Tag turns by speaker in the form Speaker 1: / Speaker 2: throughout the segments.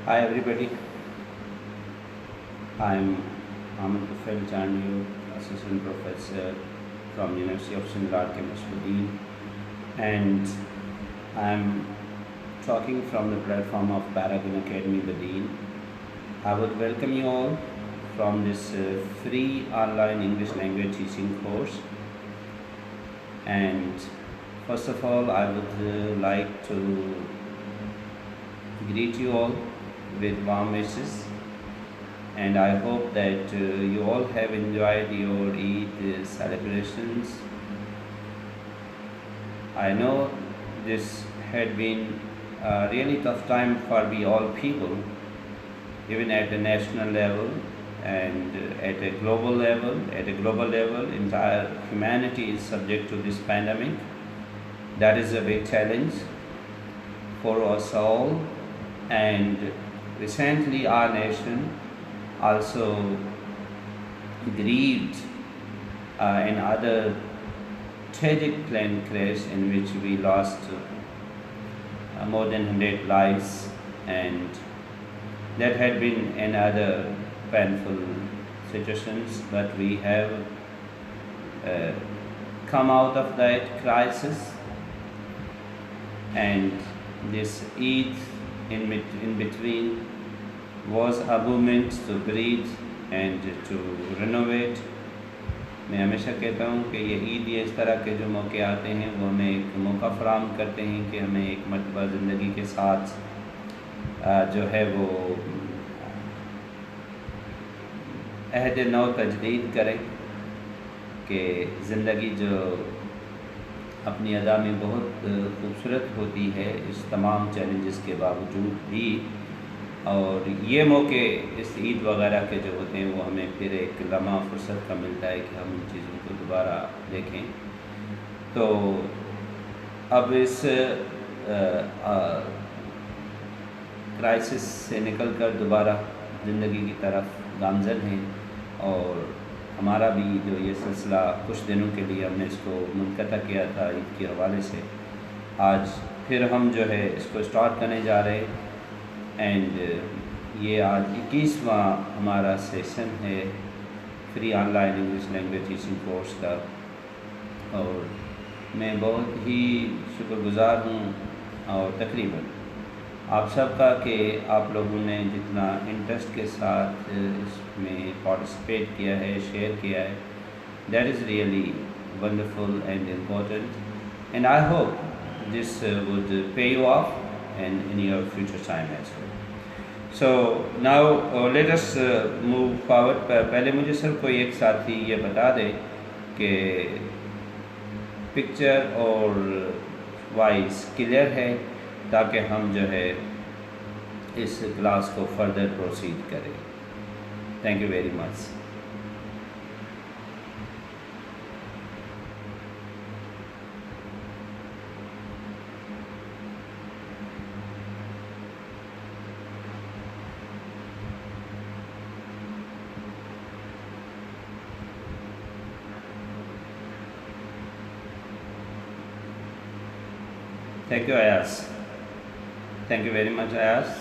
Speaker 1: Hi everybody, I'm Ahmed Tufail Chandiyu, Assistant Professor from University of Sindh Chemistry, and I'm talking from the platform of Paragon Academy Badin. I would welcome you all from this free online English language teaching course. And first of all, I would like to greet you all with warm wishes, and I hope that you all have enjoyed your Eid celebrations. I know this had been a really tough time for we all people, even at the national level and at a global level. At a global level, entire humanity is subject to this pandemic. That is a big challenge for us all, and recently our nation also grieved another tragic plane crash in which we lost more than 100 lives, and that had been another painful situations, but we have uh, come out of that crisis, and this Eid in between was a moment to breathe and to renovate. मैं हमेशा कहता हूँ कि ये ईद ये इस तरह के जो मौके आते हैं वो हमें एक मौका फराहम करते हैं कि हमें एक मरतबा ज़िंदगी के साथ जो है वो अहद नौ तजदीद करें कि ज़िंदगी जो अपनी अदा में बहुत खूबसूरत होती है इस तमाम चैलेंजेस के बावजूद भी, और ये मौके इस ईद वगैरह के जो होते हैं वो हमें फिर एक लम्हा फुर्सत का मिलता है कि हम उन चीज़ों को दोबारा देखें। तो अब इस क्राइसिस से निकल कर दोबारा ज़िंदगी की तरफ गामज़न हैं, और हमारा भी जो ये सिलसिला कुछ दिनों के लिए हमने इसको मुनक़ता किया था ईद के हवाले से, आज फिर हम जो है इसको स्टार्ट करने जा रहे हैं। एंड ये आज 21वां हमारा सेशन है free online English language teaching course का, और मैं बहुत ही शुक्रगुज़ार हूँ और तकरीबन आप सबका कि आप लोगों ने जितना इंटरेस्ट के साथ इसमें पार्टिसिपेट किया है, शेयर किया है, that is really wonderful and important, and I hope this would pay you off and in your future time as well. So now let us move forward. पहले मुझे सर कोई एक साथी ये बता दे कि पिक्चर और वॉइस क्लियर है, ताकि हम जो है इस क्लास को फर्दर प्रोसीड करें। Thank you very much. Thank you, Ayaz. Thank you very much, Ayaz.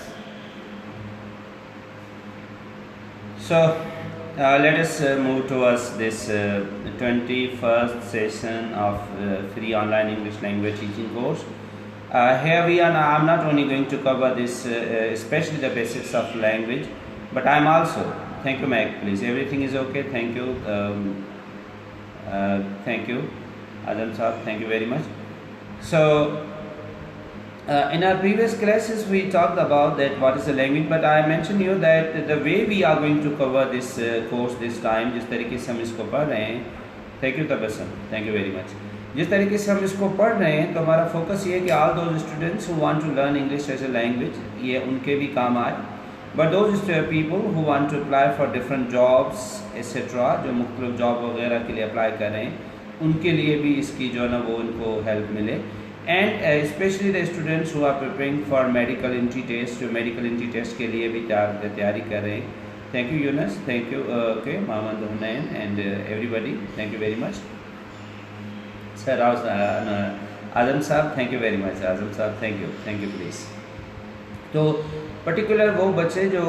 Speaker 1: So, let us move towards this 21st session of free online English language teaching course. Here we are. I'm not only going to cover this, especially the basics of language, but I'm also. Thank you, Meg. Please, everything is okay. Thank you. Thank you, Adam Saab. Thank you very much. So. In our previous classes we talked about that what is the language, but I mentioned you that the way we are going to cover this course this time, जिस तरीके से हम इसको पढ़ रहे हैं, thank you Tabassum, thank you very much, जिस तरीके से हम इसको पढ़ रहे हैं तो हमारा फोकस ये है कि all those students who want to learn English as a language ये उनके भी काम आए, but those people who want to apply for different jobs etc., जो मुख्तलिफ जॉब वगैरह के लिए अप्लाई कर रहे हैं उनके लिए भी इसकी जो है ना वो उनको हेल्प मिले, and especially the students who are preparing for medical entry test, जो medical entry test के लिए भी तैयारी कर रहे हैं। Thank you Yunus, thank you okay, Mohammed Hunain and everybody, thank you very much. Sir Azam Saab, thank you very much. Azam Saab, thank you please. तो particular वो बच्चे जो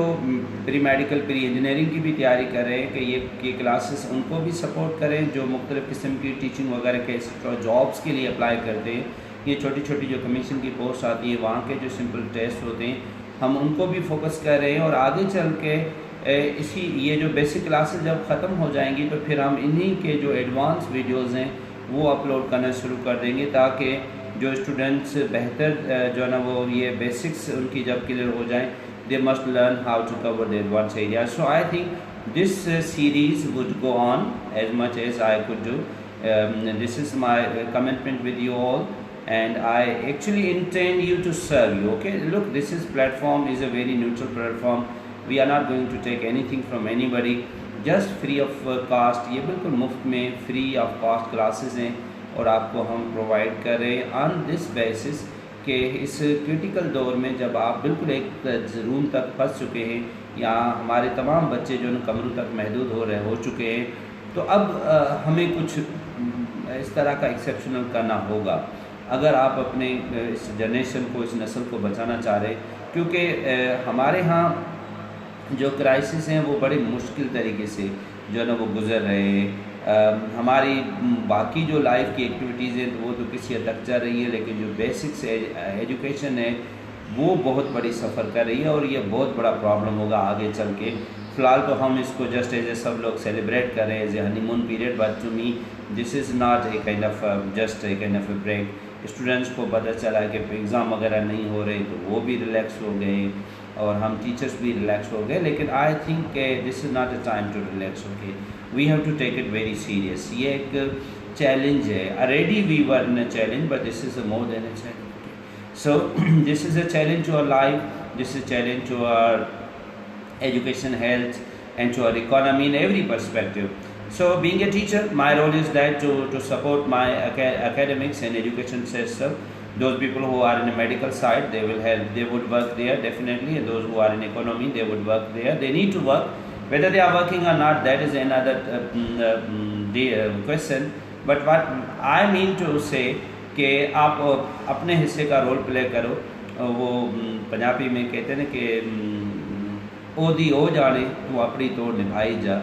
Speaker 1: प्री मेडिकल प्री इंजीनियरिंग की भी तैयारी कर रहे हैं कि ये क्लासेस उनको भी सपोर्ट करें, जो मुख्तलिफ़ किस्म की टीचिंग वगैरह के जॉब्स के लिए अप्लाई करते हैं। ये छोटी छोटी जो कमीशन की पोस्ट आती है, वहाँ के जो सिंपल टेस्ट होते हैं, हम उनको भी फोकस कर रहे हैं। और आगे चल के ये जो बेसिक क्लासेस जब ख़त्म हो जाएंगी तो फिर हम इन्हीं के जो एडवांस वीडियोज़ हैं वो अपलोड करना शुरू कर देंगे, ताकि जो स्टूडेंट्स बेहतर जो है ना वो ये बेसिक्स उनकी जब क्लियर हो जाएं, they must learn how to cover the advance area. So I think this series would go on as much as I could do. This is my commitment with you all, and I actually intend you to serve you. Okay, look, this platform is a very neutral platform. We are not going to take anything from anybody, just free of cost. ये बिल्कुल मुफ्त में free of cost classes हैं और आपको हम provide कर रहे हैं ऑन दिस बेसिस कि इस क्रिटिकल दौर में जब आप बिल्कुल एक रूम तक फंस चुके हैं या हमारे तमाम बच्चे जो है कमरों तक महदूद हो चुके हैं, तो अब हमें कुछ इस तरह का एक्सेप्शनल करना होगा अगर आप अपने इस जनरेशन को, इस नस्ल को बचाना चाह रहे, क्योंकि हमारे यहाँ जो क्राइसिस हैं वो बड़े मुश्किल तरीके से जो है ना वो गुज़र रहे हैं। हमारी बाकी जो लाइफ की एक्टिविटीज़ हैं तो वो तो किसी हद तक चल रही है, लेकिन जो बेसिक्स एजुकेशन है वो बहुत बड़ी सफ़र कर रही है और ये बहुत बड़ा प्रॉब्लम होगा आगे चल के। फ़िलहाल तो हम इसको जस्ट एज ए सब लोग सेलिब्रेट कर रहे हैं as a honeymoon period, but to me this is not a kind of just a kind of a break. Students को पता चला कि एग्ज़ाम वगैरह नहीं हो रहे तो वो भी रिलैक्स हो गए और हम टीचर्स भी रिलैक्स हो गए, लेकिन I think this is not a time to relax. Okay, we have to take it very serious. ये एक चैलेंज है. Already we were in a challenge, but this is more than a challenge. So this is a challenge to our life, this is a challenge to our education, health, and to our economy in every perspective. So being a teacher, my role is that to support my academics and education system. Those people who are in the medical side, they will help, they would work there definitely, and those who are in economy, they would work there. They need to work. Whether they are working or not, that is another question. But what I mean to say कि आप अपने हिस्से का role play करो. वो पंजाबी में कहते हैं कि ओदी ओ जाने तो अपनी तोड़ निभाई जा.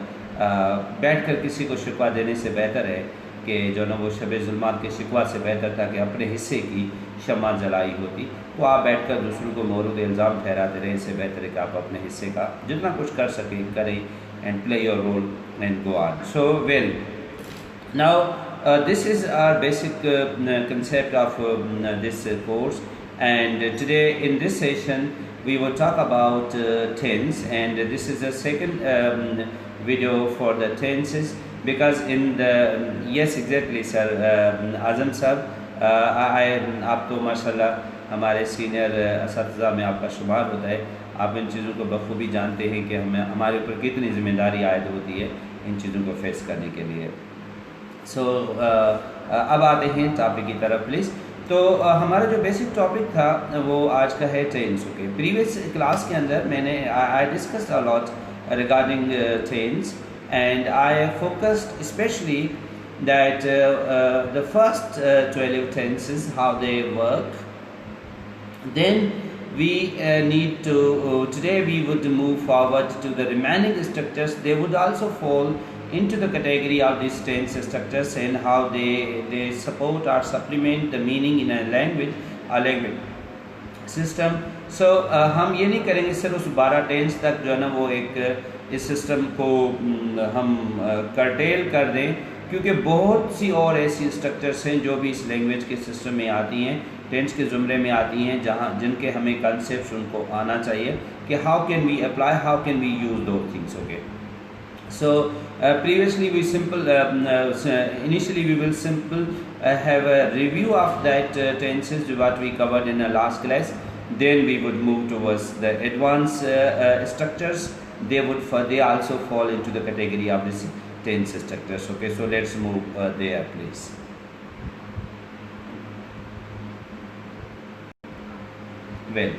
Speaker 1: बैठ कर किसी को शिकवा देने से बेहतर है कि जो ना वो शब ज़ुल्मात के शिकवा से बेहतर था कि अपने हिस्से की शम्मा जलाई होती. तो आप बैठ कर दूसरों को मौरूद इल्ज़ाम ठहराते रहे, इससे बेहतर है कि आप अपने हिस्से का जितना कुछ कर सकें करें and play your role and go on. So well, now this is our basic concept of this course, and today in this session we will talk about tense, and this is the second video for the tenses, because in the yes exactly sir Azam sahab, आप तो माशाल्लाह हमारे senior असतिज़ा में आपका शुमार होता है. आप इन चीज़ों को बखूबी जानते हैं कि हमारे ऊपर कितनी ज़िम्मेदारी आयद होती है इन चीज़ों को फेस करने के लिए. सो अब आते हैं टॉपिक की तरफ प्लीज़. तो हमारा जो बेसिक टॉपिक था वो आज का है टेंस. ओके, प्रीवियस क्लास के अंदर मैंने I discussed a lot regarding tense, and I focused specially that the first 12 tenses how they work. Then we need to today we would move forward to the remaining structures. They would also fall into the category of these tense structures and how they support or supplement the meaning in a language system. So हम ये नहीं करेंगे सिर्फ उस 12 tense तक जो है ना वो एक इस सिस्टम को हम कर्टेल कर दें, क्योंकि बहुत सी और ऐसी स्ट्रक्चर्स हैं जो भी इस लैंग्वेज के सिस्टम में आती हैं, टेंस के ज़ुमरे में आती हैं, जहाँ जिनके हमें कंसेप्ट उनको आना चाहिए कि how can we apply, how can we use दो things. Okay, so previously we initially we will have a review of that tenses what we covered in the last class. Then we would move towards the advanced structures. They also fall into the category of this tense structures. Okay, so let's move there please. Well,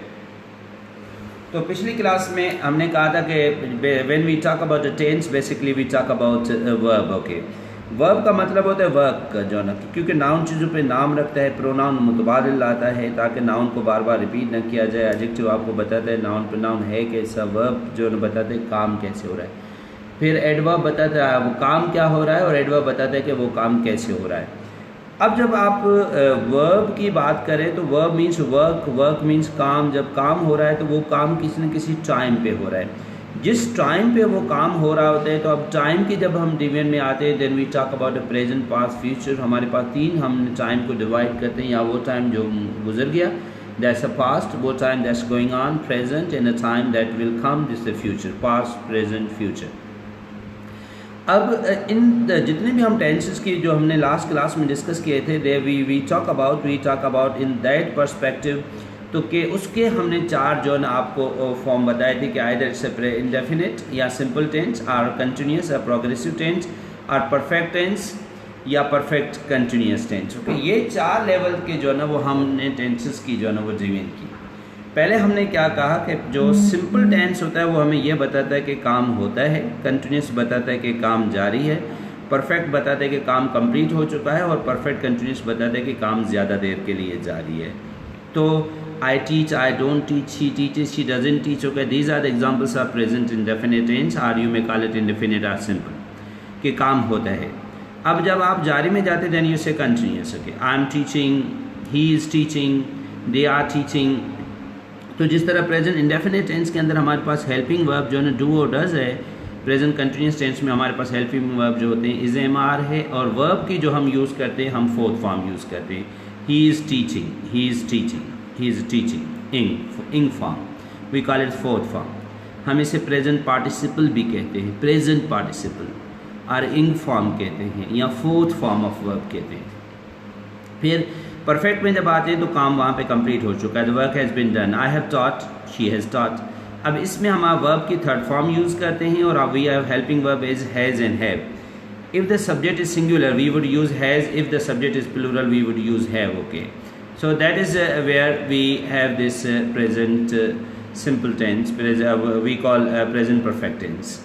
Speaker 1: तो पिछली class में हमने कहा था कि when we talk about the tense, basically we talk about verb. Okay, verb का मतलब होता है वर्क का, जो ना, क्योंकि नाउन चीज़ों पे नाम रखता है, प्रोनाउन मुतबादिल लाता है ताकि नाउन को बार बार रिपीट न किया जाए। एडजेक्टिव आपको बताता है नाउन प्रोनाउन है कैसा, वर्ब जो ना बताते हैं काम कैसे हो रहा है। फिर एडवर्ब बताता है वो काम क्या हो रहा है, और एडवर्ब बताता है कि वो काम कैसे हो रहा है। अब जब आप वर्ब की बात करें तो verb means work, work means काम। जब काम हो रहा है तो वो काम किसी न किसी टाइम पे हो रहा है, जिस टाइम पे वो काम हो रहा होता है। तो अब टाइम की जब हम डिवीजन में आते हैं, then we talk about the present, past, future. हमारे पास तीन हम टाइम को डिवाइड करते हैं, या वो टाइम जो गुजर गया दैट्स अ पास्ट, वो time that's going on present, and a time that will come this the future, past present future. अब इन जितने भी हम टेंसेस की जो हमने लास्ट क्लास में डिस्कस किए थे, they we talk about in that perspective. तो कि उसके हमने चार जो है ना आपको फॉर्म बताए थे कि आइदर इट्स इंडेफिनिट, या सिंपल टेंस, और कंटिन्यूस, या प्रोग्रेसिव टेंस, और परफेक्ट टेंस, या परफेक्ट कंटिन्यूस टेंस। ओके, ये चार लेवल के जो है ना वो हमने टेंसेस की जो है ना वो डिवीजन की। पहले हमने क्या कहा कि जो सिंपल टेंस होता है वो हमें ये बताता है कि काम होता है, कंटिन्यूस बताता है कि काम जारी है, परफेक्ट बताता है कि काम कंप्लीट हो चुका है, और परफेक्ट कंटिन्यूस बताता है कि काम ज़्यादा देर के लिए जारी है। तो I teach, I don't teach, she teaches, she doesn't teach. Okay, these are the examples of present indefinite tense, or you may call it indefinite or simple, कि काम होता है। अब जब आप जारी में जाते then you say continuous. Okay, I am teaching, he is teaching, they are teaching। तो जिस तरह प्रेजेंट इंडेफिनिट टेंस के अंदर हमारे पास हेल्पिंग वर्ब जो है डू और डज है, प्रेजेंट कंटिन्यूस टेंस में हमारे पास हेल्पिंग वर्ब जो होते हैं इज एम आर है, और वर्ब की जो हम यूज़ करते हैं हम फोर्थ फॉर्म यूज़ करते हैं, he is teaching, he is teaching, he is teaching, ing form, we call it fourth form. हम इसे प्रेजेंट पार्टिसिपल भी कहते हैं, प्रेजेंट पार्टिसिपल, और इंग फॉर्म कहते हैं, या फोर्थ फॉर्म ऑफ वर्ब कहते हैं। फिर परफेक्ट में जब आते हैं तो काम वहाँ पे कंप्लीट हो चुका है, the work has been done, I have taught, she has taught. अब इसमें हम वर्ब की थर्ड फॉर्म यूज़ करते हैं, और we have helping verb is has and have. If the subject is singular we would use has, if the subject is plural we would use have. Okay, so that is where we have this present simple tense, we call present perfect tense.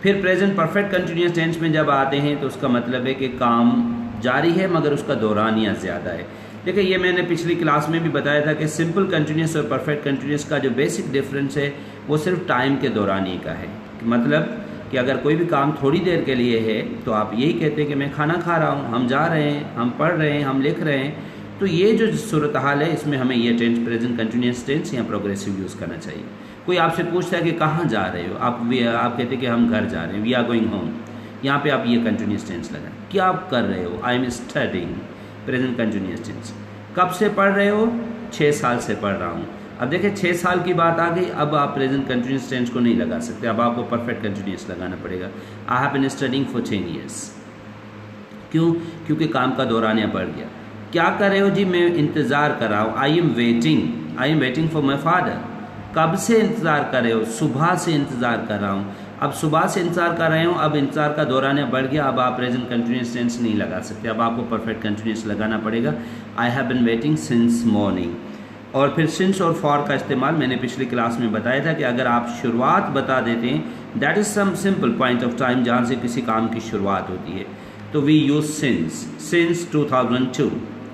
Speaker 1: फिर present perfect continuous tense में जब आते हैं तो उसका मतलब है कि काम जारी है मगर उसका दौरानिया ज़्यादा है। देखिए, ये मैंने पिछली क्लास में भी बताया था कि सिंपल कंटिन्यूस और परफेक्ट कंटिन्यूस का जो बेसिक डिफरेंस है वो सिर्फ टाइम के दौरानिए का है। मतलब कि अगर कोई भी काम थोड़ी देर के लिए है तो आप यही कहते हैं कि मैं खाना खा रहा हूँ, हम जा रहे हैं, हम पढ़ रहे हैं, हम लिख रहे हैं। तो ये जो सूरत हाल है इसमें हमें ये टेंस प्रेजेंट कंटिन्यूस टेंस या प्रोग्रेसिव यूज़ करना चाहिए। कोई आपसे पूछता है कि कहाँ जा रहे हो, आप कहते हैं कि हम घर जा रहे हैं, वी आर गोइंग होम। यहाँ पे आप ये कंटिन्यूस टेंस लगाएं। क्या आप कर रहे हो, I am studying, present continuous tense. कब से पढ़ रहे हो, 6 साल से पढ़ रहा हूँ। अब देखिए 6 साल की बात आ गई, अब आप प्रेजेंट कंटिन्यूस टेंस को नहीं लगा सकते, अब आपको परफेक्ट कंटिन्यूस लगाना पड़ेगा। I have been studying for 10 years। क्यों? क्योंकि काम का दौरानिया बढ़ गया। क्या कर रहे हो जी, मैं इंतज़ार कर रहा हूँ, I am waiting for my father. कब से इंतज़ार कर रहे हो, सुबह से इंतज़ार कर रहा हूँ। अब सुबह से इंतज़ार कर रहे हो, अब इंतज़ार का दौरानिया बढ़ गया, अब आप प्रेजेंट कंटिन्यूस टेंस नहीं लगा सकते, अब आपको परफेक्ट कंटिन्यूस लगाना पड़ेगा। I have been waiting since morning. और फिर सिंस और फॉर का इस्तेमाल मैंने पिछली क्लास में बताया था कि अगर आप शुरुआत बता देते हैं, that is some simple point of time जहाँ से किसी काम की शुरुआत होती है, तो we use since 2002,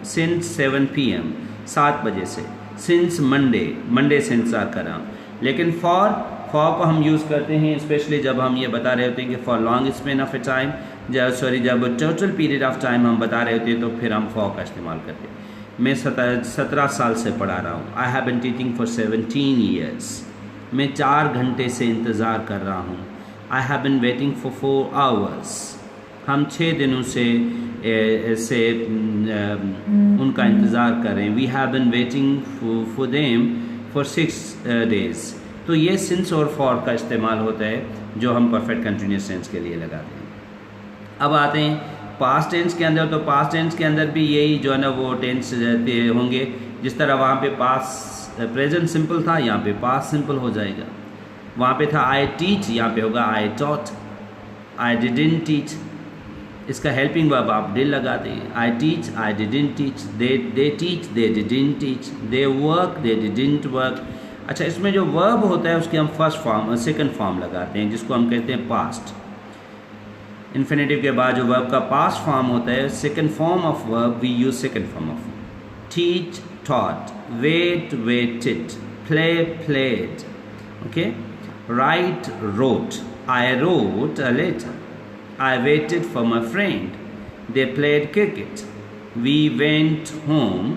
Speaker 1: since 7 PM, 7 बजे से, सिंस मंडे से इंतज़ार कर रहा हूँ। लेकिन फॉर को हम यूज़ करते हैं स्पेशली जब हम ये बता रहे होते हैं कि for long span of A time, जब टोटल पीरियड ऑफ टाइम हम बता रहे होते हैं तो फिर हम फॉर का इस्तेमाल करते हैं। मैं 17 साल से पढ़ा रहा हूँ, I have been teaching for 17 years। मैं 4 घंटे से इंतज़ार कर रहा हूँ, I have been waiting for 4 hours। हम 6 दिनों से उनका इंतज़ार करें, we have been waiting for them for 6 days। तो ये सिंस और फॉर का इस्तेमाल होता है जो हम परफेक्ट कंटिन्यूस टेंस के लिए लगाते हैं। अब आते हैं पास्ट टेंस के अंदर, तो पास्ट टेंस के अंदर भी यही जो है ना वो टेंस होंगे। जिस तरह वहाँ पे पास्ट प्रेजेंट सिंपल था, यहाँ पे पास्ट सिंपल हो जाएगा। वहाँ पे था आई टीच, यहाँ पे होगा I taught. I didn't teach, इसका हेल्पिंग वर्ब आप डिड लगा दें। I teach, I didn't teach, they teach, they didn't teach, they work, they didn't work. अच्छा, इसमें जो वर्ब होता है उसकी हम सेकंड फॉर्म लगाते हैं जिसको हम कहते हैं पास्ट। इन्फिनेटिव के बाद जो वर्ब का पास्ट फॉर्म होता है, second form of verb we use second form of teach taught, wait waited, play played, okay, write wrote, I wrote a letter, I waited for my friend, they played cricket, we went home।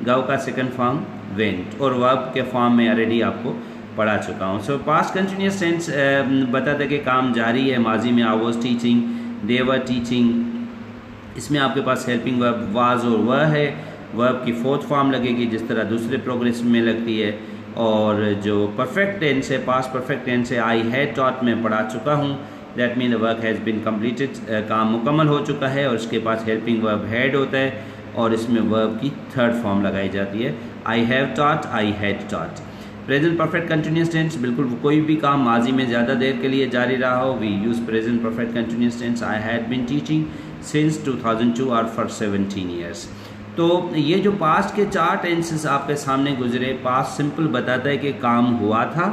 Speaker 1: गाँव का second form went और verb के form में already आपको पढ़ा चुका हूँ। सो past continuous tense बताता है कि काम जारी है, माजी में I was teaching, they were teaching। इसमें आपके पास हेल्पिंग वर्ब was और वह है, वर्ब की फोर्थ फॉर्म लगेगी जिस तरह दूसरे प्रोग्रेस में लगती है। और जो परफेक्ट टेंस है, पास्ट परफेक्ट टेंस है, आई हैड टॉट में पढ़ा चुका हूँ, that mean the work has been completed, काम मुकम्मल हो चुका है। और उसके पास हेल्पिंग वर्ब हैड होता है और इसमें वर्ब की थर्ड फॉर्म लगाई जाती है, I have taught, I had taught. Present perfect continuous tense, बिल्कुल कोई भी काम माजी में ज़्यादा देर के लिए जारी रहा हो, we use present perfect continuous tense, I had been teaching since 2002 और फॉर 17 ईयर्स। तो ये जो पास्ट के 4 टेंसेस आपके सामने गुजरे, पास्ट सिंपल बताता है कि काम हुआ था,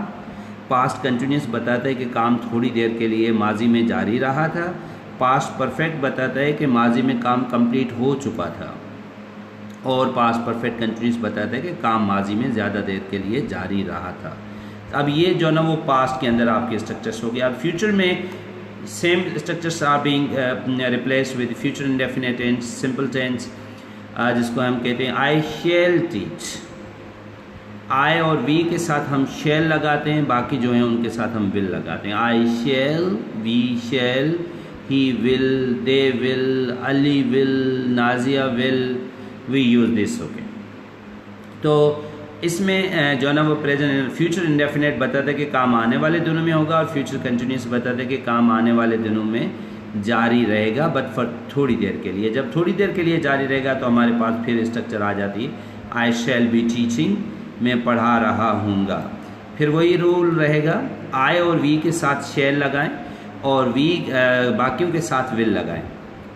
Speaker 1: पास्ट कंटिन्यूस बताता है कि काम थोड़ी देर के लिए माजी में जारी रहा था, पास्ट परफेक्ट बताता है कि माजी में काम कंप्लीट हो चुका था, और पास्ट परफेक्ट कंटिन्यूस बताता है कि काम माजी में ज़्यादा देर के लिए जारी रहा था। अब ये जो ना वो पास्ट के अंदर आपके स्ट्रक्चर्स हो गए। अब फ्यूचर में same structures are being replaced with future indefinite tense, simple tense, जिसको हम कहते हैं आई शेल टीच। आई और वी के साथ हम शेल लगाते हैं, बाकी जो हैं उनके साथ हम विल लगाते हैं। I shall, we shall, he will, they will, Ali will, Nazia will, we use this, okay. तो इसमें जो है ना वो प्रेजेंट फ्यूचर इंडेफिनेट बताता है कि काम आने वाले दिनों में होगा, और फ्यूचर कंटिन्यूस बताता है कि काम आने वाले दिनों में जारी रहेगा, बट फॉर थोड़ी देर के लिए। जब थोड़ी देर के लिए जारी रहेगा तो हमारे पास फिर स्ट्रक्चर आ जाती है, आई शैल बी टीचिंग, मैं पढ़ा रहा हूँगा। फिर वही रूल रहेगा, आई और वी के साथ शैल लगाएं और वी बाकियों के साथ विल लगाएं।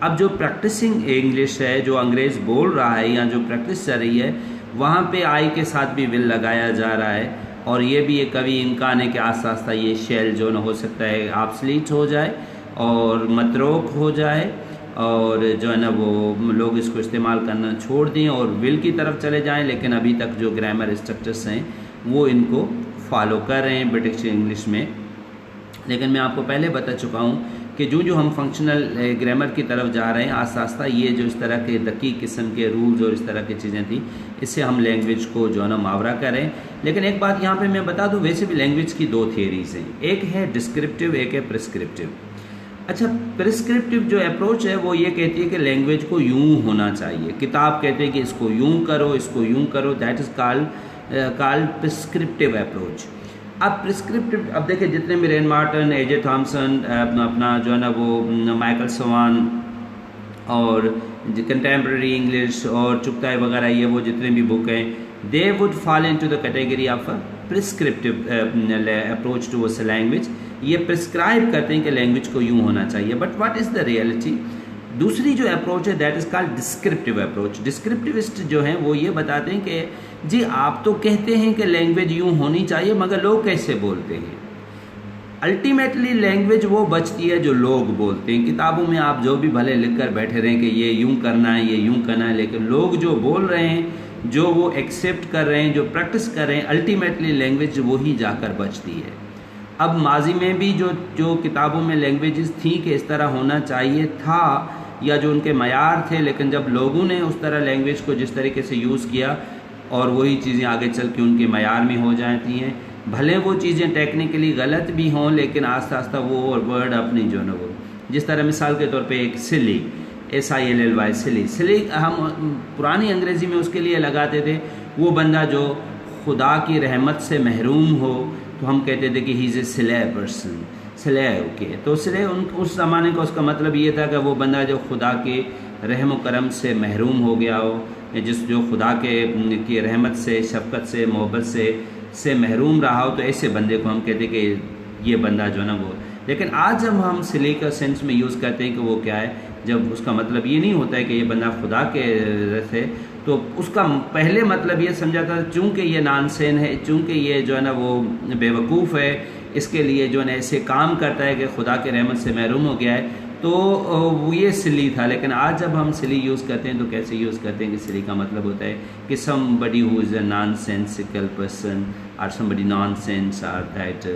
Speaker 1: अब जो प्रैक्टिसिंग इंग्लिश है, जो अंग्रेज़ बोल रहा है या जो प्रैक्टिस चल रही है, वहाँ पे आई के साथ भी विल लगाया जा रहा है, और ये भी एक कभी इम्कान है कि आस्ता आस्ता ये शैल जो न हो सकता है ऑब्सलीट हो जाए और मतरोक हो जाए, और जो है ना वो लोग इसको इस्तेमाल करना छोड़ दें और विल की तरफ चले जाएं। लेकिन अभी तक जो ग्रामर स्ट्रक्चर्स हैं वो इनको फॉलो कर रहे हैं ब्रिटिश इंग्लिश में। लेकिन मैं आपको पहले बता चुका हूँ कि जो हम फंक्शनल ग्रामर की तरफ जा रहे हैं, आस्ता आस्ता ये जो इस तरह के दकीक किस्म के रूल्स और इस तरह की चीज़ें थी, इससे हम लैंग्वेज को जो है ना मावरा करें। लेकिन एक बात यहाँ पे मैं बता दूँ, वैसे भी लैंग्वेज की 2 थियरीज़ हैं, एक है डिस्क्रिप्टिव, एक है प्रिस्क्रिप्टिव। अच्छा, प्रिस्क्रिप्टिव जो अप्रोच है वो ये कहती है कि लैंग्वेज को यूं होना चाहिए, किताब कहते हैं कि इसको यूं करो, इसको यूं करो, that is called prescriptive approach. अब प्रिस्क्रिप्टिव, अब देखिए जितने भी रेन मार्टन, एजे थॉमसन, अपना जो है ना वो माइकल सवान और कंटेम्प्रेरी इंग्लिश और चुगताई वगैरह, ये वो जितने भी बुक हैं, they would fall into the category of prescriptive approach towards language. ये प्रिस्क्राइब करते हैं कि लैंग्वेज को यूं होना चाहिए, but what is the reality? दूसरी जो अप्रोच है that is called descriptive approach. Descriptivist जो हैं वो ये बताते हैं कि जी आप तो कहते हैं कि लैंग्वेज यूं होनी चाहिए, मगर लोग कैसे बोलते हैं? अल्टीमेटली लैंग्वेज वो बचती है जो लोग बोलते हैं। किताबों में आप जो भी भले लिख कर बैठे रहें कि ये यूं करना है, ये यूं करना है, लेकिन लोग जो बोल रहे हैं, जो वो एक्सेप्ट कर रहे हैं, जो प्रैक्टिस कर रहे हैं, अल्टीमेटली लैंग्वेज वही जाकर बचती है। अब माजी में भी जो किताबों में लैंग्वेजेस थी कि इस तरह होना चाहिए था, या जो उनके मयार थे, लेकिन जब लोगों ने उस तरह लैंग्वेज को जिस तरीके से यूज़ किया, और वही चीज़ें आगे चल के उनके मयार में हो जाती हैं, भले वो चीज़ें टेक्निकली गलत भी हों, लेकिन आस्ता आस्ता वो वर्ड अपनी जो न वो, जिस तरह मिसाल के तौर पे एक सिली, SILLY, सिली हम पुरानी अंग्रेज़ी में उसके लिए लगाते थे, वो बंदा जो खुदा की रहमत से महरूम हो, तो हम कहते थे कि ही इज़ ए सिले पर्सन, सिले, ओके। तो सिले उस ज़माने का उसका मतलब ये था कि वो बंदा जो खुदा के रहम व करम से महरूम हो गया हो, जो खुदा की रहमत से, शफ़क़त से, मोहब्बत से महरूम रहा हो, तो ऐसे बंदे को हम कहते कि ये बंदा जो ना वो। लेकिन आज जब हम सिले का सेंस में यूज़ करते हैं कि वो क्या है, जब उसका मतलब ये नहीं होता है कि ये बंदा खुदा के से, तो उसका पहले मतलब ये समझा था चूँकि ये नानसेन है, चूँकि ये जो है ना वो बेवकूफ़ है, इसके लिए जो है ना ऐसे काम करता है कि खुदा के रहमत से महरूम हो गया है, तो तो वो ये सिली था। लेकिन आज जब हम सिली यूज़ करते हैं तो कैसे यूज़ करते हैं कि सिली का मतलब होता है कि somebody who is a nonsensical person or somebody nonsense or that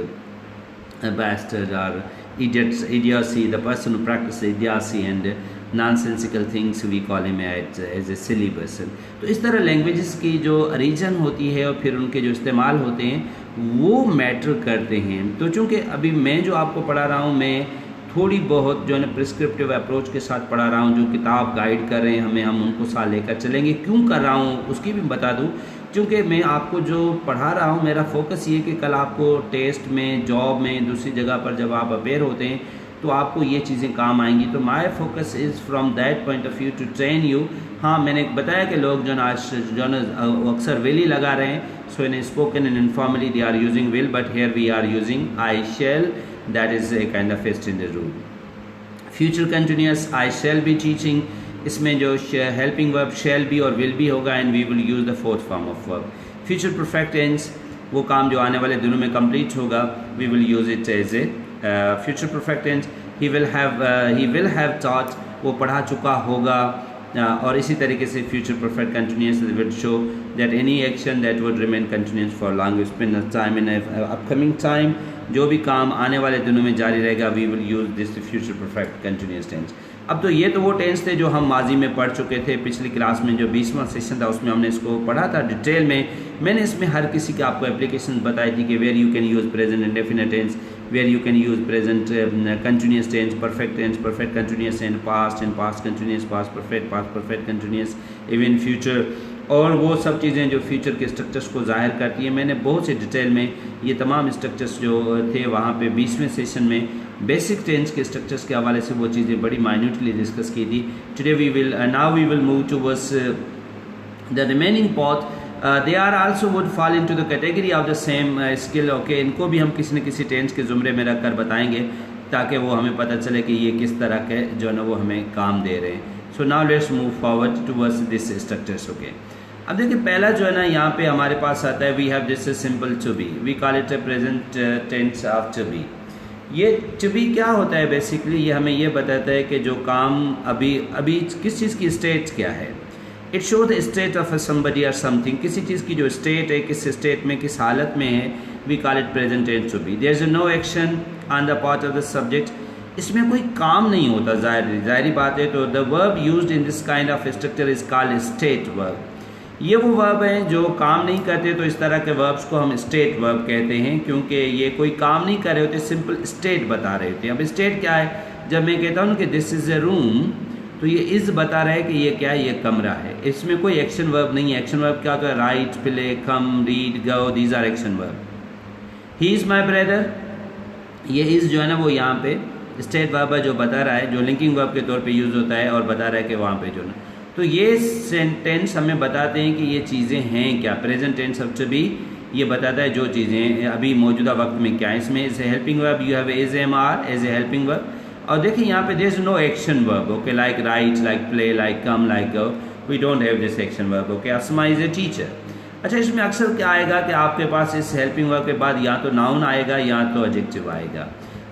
Speaker 1: a bastard or idiocy, the person who practices idiocy and nonsensical things we call him as a silly person। तो इस तरह लैंग्वेजेस की जो reason होती है और फिर उनके जो इस्तेमाल होते हैं वो मैटर करते हैं। तो चूँकि अभी मैं जो आपको पढ़ा रहा हूँ मैं थोड़ी बहुत जो है ना प्रिस्क्रिप्टिव अप्रोच के साथ पढ़ा रहा हूँ, जो किताब गाइड कर रहे हैं हमें, हम उनको साथ लेकर चलेंगे। क्यों कर रहा हूँ उसकी भी बता दूँ, क्योंकि मैं आपको जो पढ़ा रहा हूँ मेरा फोकस ये कि कल आपको टेस्ट में, जॉब में, दूसरी जगह पर जब आप अपेयर होते हैं तो आपको ये चीज़ें काम आएंगी। तो my focus is from that point of view to train you. हाँ, मैंने बताया कि लोग जो अक्सर विल ही लगा रहे हैं। So in spoken and informally they are using will, but here we are using I shall, that is a kind of extended rule. Future continuous, I shall be teaching, इसमें जो helping verb shall be और will be होगा and we will use the fourth form of verb. Future perfect tense, वो काम जो आने वाले दिनों में कंप्लीट होगा, we will use it as A future perfect tense. He will have taught, वो पढ़ा चुका होगा। और इसी तरीके से future perfect continuous will show that any action that would remain continuous for long spend time in upcoming time, जो भी काम आने वाले दिनों में जारी रहेगा, we will use this future perfect continuous tense. अब तो ये तो वो टेंस थे जो हम माजी में पढ़ चुके थे। पिछली क्लास में जो 20वां सेशन था उसमें हमने इसको पढ़ा था डिटेल में। मैंने इसमें हर किसी के आपको एप्लीकेशन बताई थी कि where you can use present indefinite tense, where you can use present continuous tense, perfect continuous and past continuous, past perfect continuous, even future, और वो सब चीज़ें जो फ्यूचर के स्ट्रक्चर्स को जाहिर करती है। मैंने बहुत से डिटेल में ये तमाम स्ट्रक्चर्स जो थे वहाँ पे 20वें सेशन में बेसिक टेंस के स्ट्रक्चर्स के हवाले से वो चीज़ें बड़ी माइन्यूटली डिस्कस की थी। Today now we will move towards the remaining part. They are also would fall into the category of the same skill. Okay, इनको भी हम किसी न किसी टेंस के ज़ुमरे में रख कर बताएंगे ताकि वो हमें पता चले कि ये किस तरह के जो है ना वो हमें काम दे रहे हैं। So now let's move forward towards this structures. Okay, अब देखिए पहला जो है ना यहाँ पे हमारे पास आता है, we have this simple to be, we call it a present tense of to be. ये टू बी क्या होता है बेसिकली, ये हमें ये बताता है कि जो काम अभी किस चीज़ की स्टेट क्या है। It show the state of somebody और समथिंग, किसी चीज़ की जो स्टेट है, किस स्टेट में, किस हालत में है, we call it present tense to be. There is no action on the part of the subject, इसमें कोई काम नहीं होता, जाहिर बात है। तो the verb used in this kind of structure is called state verb. ये वो वर्ब हैं जो काम नहीं करते, तो इस तरह के वर्ब्स को हम स्टेट वर्ब कहते हैं, क्योंकि ये कोई काम नहीं कर रहे होते, सिंपल स्टेट बता रहे होते हैं। अब स्टेट क्या है, जब मैं कहता हूँ कि दिस इज़ ए रूम, तो ये इज़ बता रहा है कि ये क्या है, ये कमरा है। इसमें कोई एक्शन वर्ब नहीं है। एक्शन वर्ब क्या होता है, write, play, come, read, go, these are action verb. He is my brother, ये इज़ जो है ना वो यहाँ पे स्टेट वर्ब है जो बता रहा है, जो लिंकिंग वर्ब के तौर पे यूज़ होता है और बता रहा है कि वहाँ पे जो ना, तो ये सेंटेंस हमें बताते हैं कि ये चीज़ें हैं क्या। Present tense of to be ये बताता है जो चीज़ें अभी मौजूदा वक्त में क्या है। इसमें is a helping verb, you have as am are as a helping verb. और देखिए यहाँ पे there is no action verb, okay, like write, like play, like come, like go, we don't have this action verb. Okay, Asma is a teacher. अच्छा, इसमें अक्सर क्या आएगा कि आपके पास इस हेल्पिंग वर्ब के बाद या तो नाउन आएगा या तो एडजेक्टिव आएगा।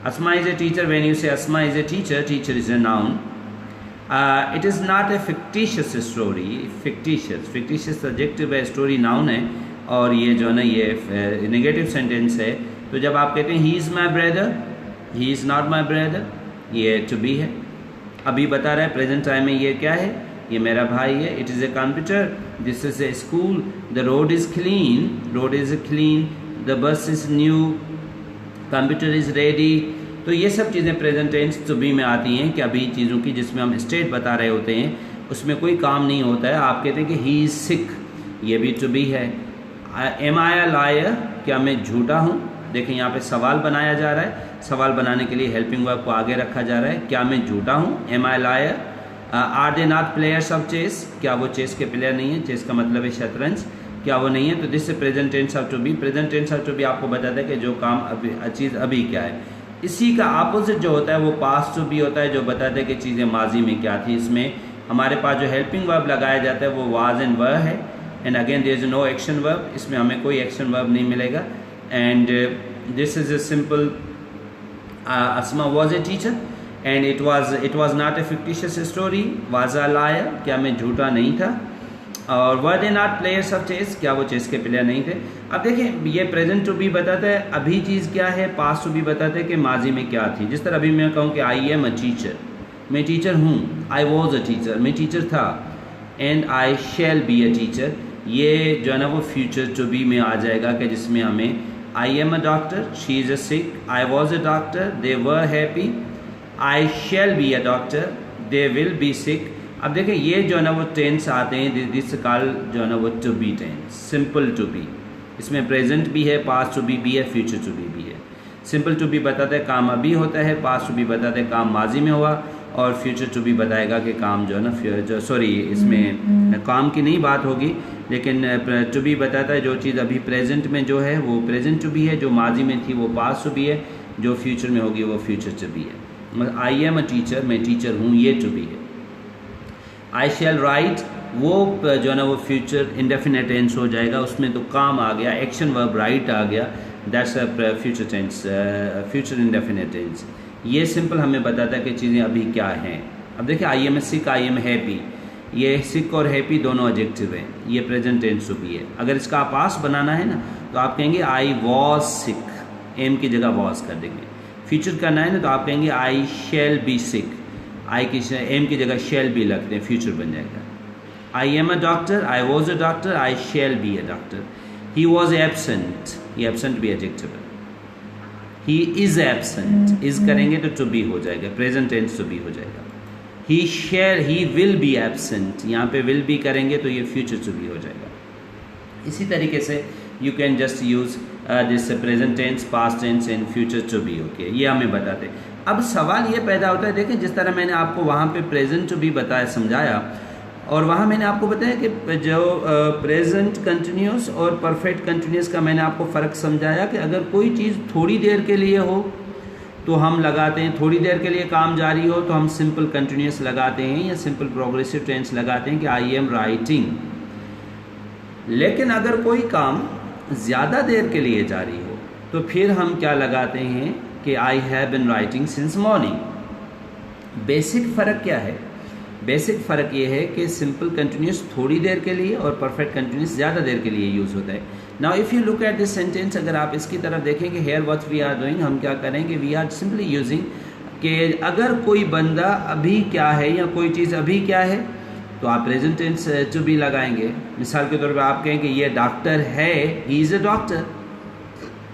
Speaker 1: Asma is a teacher, when you say Asma is a teacher, teacher is a noun. It is not a fictitious story, fictitious adjective है, स्टोरी नाउन है, और ये जो है ना ये नेगेटिव सेंटेंस है। तो जब आप कहते हैं he is my brother, he is not my brother, ये टू बी है। अभी बता रहा है प्रेजेंट टाइम में ये क्या है, ये मेरा भाई है। It is a computer, this is a school, the road is clean, the bus is new, computer is ready. तो ये सब चीज़ें प्रेजेंट टेंस टू बी में आती हैं कि अभी चीज़ों की जिसमें हम स्टेट बता रहे होते हैं उसमें कोई काम नहीं होता है। आप कहते हैं कि ही इज़ सिक, ये भी टू बी है। एम आई अ लायर, क्या मैं झूठा हूँ। देखें यहाँ पे सवाल बनाया जा रहा है, सवाल बनाने के लिए हेल्पिंग वर्ब को आगे रखा जा रहा है। क्या मैं झूठा हूँ, am I liar. Are they not players of chess, क्या वो चेस के प्लेयर नहीं है, चेस का मतलब है शतरंज, क्या वो नहीं है। तो this present tense of to be. Present tense of to be आपको बताता है कि जो काम अभी चीज़ अभी क्या है। इसी का अपोजिट जो होता है वो पास्ट टू बी होता है, जो बताता है कि चीज़ें माजी में क्या थी। इसमें हमारे पास जो हेल्पिंग वर्ब लगाया जाता है वो वाज एंड वर है, and again there is no action verb, इसमें हमें कोई एक्शन वर्ब नहीं मिलेगा। And this is a simple Asma was a teacher and it was not a fictitious story, was a liar, क्या मैं झूठा नहीं था, और were they not players of chess, क्या वो चेस के प्लेयर नहीं थे। अब देखिए ये प्रेजेंट टू बी बताता है अभी चीज़ क्या है, पास्ट टू बी बताता है कि माजी में क्या थी। जिस तरह अभी मैं कहूँ कि आई एम अ टीचर, मैं टीचर हूँ, आई वॉज अ टीचर, मैं टीचर था, and I shall be a teacher, ये जो है ना वो फ्यूचर टू बी में आ जाएगा कि जिसमें हमें I am a doctor, she is a sick, I was a doctor, they were happy, I shall be a doctor, they will be sick. अब देखिए ये जो है ना वो टेंस आते हैं, दिस कॉल जो है ना वो to be tense, simple to be, इसमें प्रेजेंट भी है, पास्ट टू बी है, फ्यूचर टू बी है। सिंपल टू बी बताता है काम अभी होता है, पास्ट टू बी बताता है काम माजी में हुआ, और फ्यूचर टू बी बताएगा कि काम जो है ना जो सॉरी इसमें काम की नहीं बात होगी, लेकिन टू बी बताता है जो चीज़ अभी प्रेजेंट में जो है वो प्रेजेंट टू बी है, जो माजी में थी वो पास्ट टू बी है, जो फ्यूचर में होगी वो फ्यूचर टू बी है। आई एम अ टीचर, मैं टीचर हूँ, ये टू बी है। आई शैल राइट, वो जो है ना वो फ्यूचर इंडेफिनेट टेंस हो जाएगा, उसमें तो काम आ गया, एक्शन वर्ब राइट आ गया, that's a future tense, future indefinite tense. ये सिंपल हमें बताता है कि चीज़ें अभी क्या हैं। अब देखिए आई am sick, I am happy, ये सिक और हैप्पी दोनों एडजेक्टिव हैं, ये प्रेजेंट टेंस टू बी है। अगर इसका पास्ट बनाना है ना तो आप कहेंगे आई वॉज सिक, एम की जगह वॉज कर देंगे। फ्यूचर करना है ना तो आप कहेंगे आई शैल बी सिक, आई की एम की जगह शैल बी लगते हैं, फ्यूचर बन जाएगा। आई am a doctor, I was a doctor, I shall be a doctor. He was absent, ये एबसेंट भी एडजेक्टिव है। ही इज एबसेंट, इज करेंगे तो टू बी हो जाएगा, प्रेजेंट टेंस टू बी हो जाएगा। ही विल बी एबसेंट, यहाँ पे विल बी करेंगे तो ये फ्यूचर टू बी हो जाएगा। इसी तरीके से you can just use this present tense, past tense and future to be, okay, ये हमें बताते हैं। अब सवाल ये पैदा होता है, देखें जिस तरह मैंने आपको वहाँ पे प्रेजेंट टू बी बताया, समझाया, और वहाँ मैंने आपको बताया कि जो प्रेजेंट कंटिन्यूस और परफेक्ट कंटिन्यूस का मैंने आपको फ़र्क समझाया कि अगर कोई चीज़ थोड़ी देर के लिए हो तो हम लगाते हैं, थोड़ी देर के लिए काम जारी हो तो हम सिंपल कंटिन्यूस लगाते हैं या सिंपल प्रोग्रेसिव टेंस लगाते हैं कि आई एम राइटिंग। लेकिन अगर कोई काम ज़्यादा देर के लिए जारी हो तो फिर हम क्या लगाते हैं कि I have been writing since morning. Basic फ़र्क क्या है? बेसिक फ़र्क ये है कि सिंपल कंटिन्यूस थोड़ी देर के लिए और परफेक्ट कंटिन्यूस ज़्यादा देर के लिए यूज़ होता है। Now if you look at this sentence, अगर आप इसकी तरफ देखेंगे, here what we are doing, हम क्या करेंगे, वी आर सिंपली यूजिंग कि अगर कोई बंदा अभी क्या है या कोई चीज़ अभी क्या है तो आप प्रेजेंट टेंस टू बी लगाएंगे। मिसाल के तौर पर आप कहें कि ये डॉक्टर है, ही इज़ अ डॉक्टर।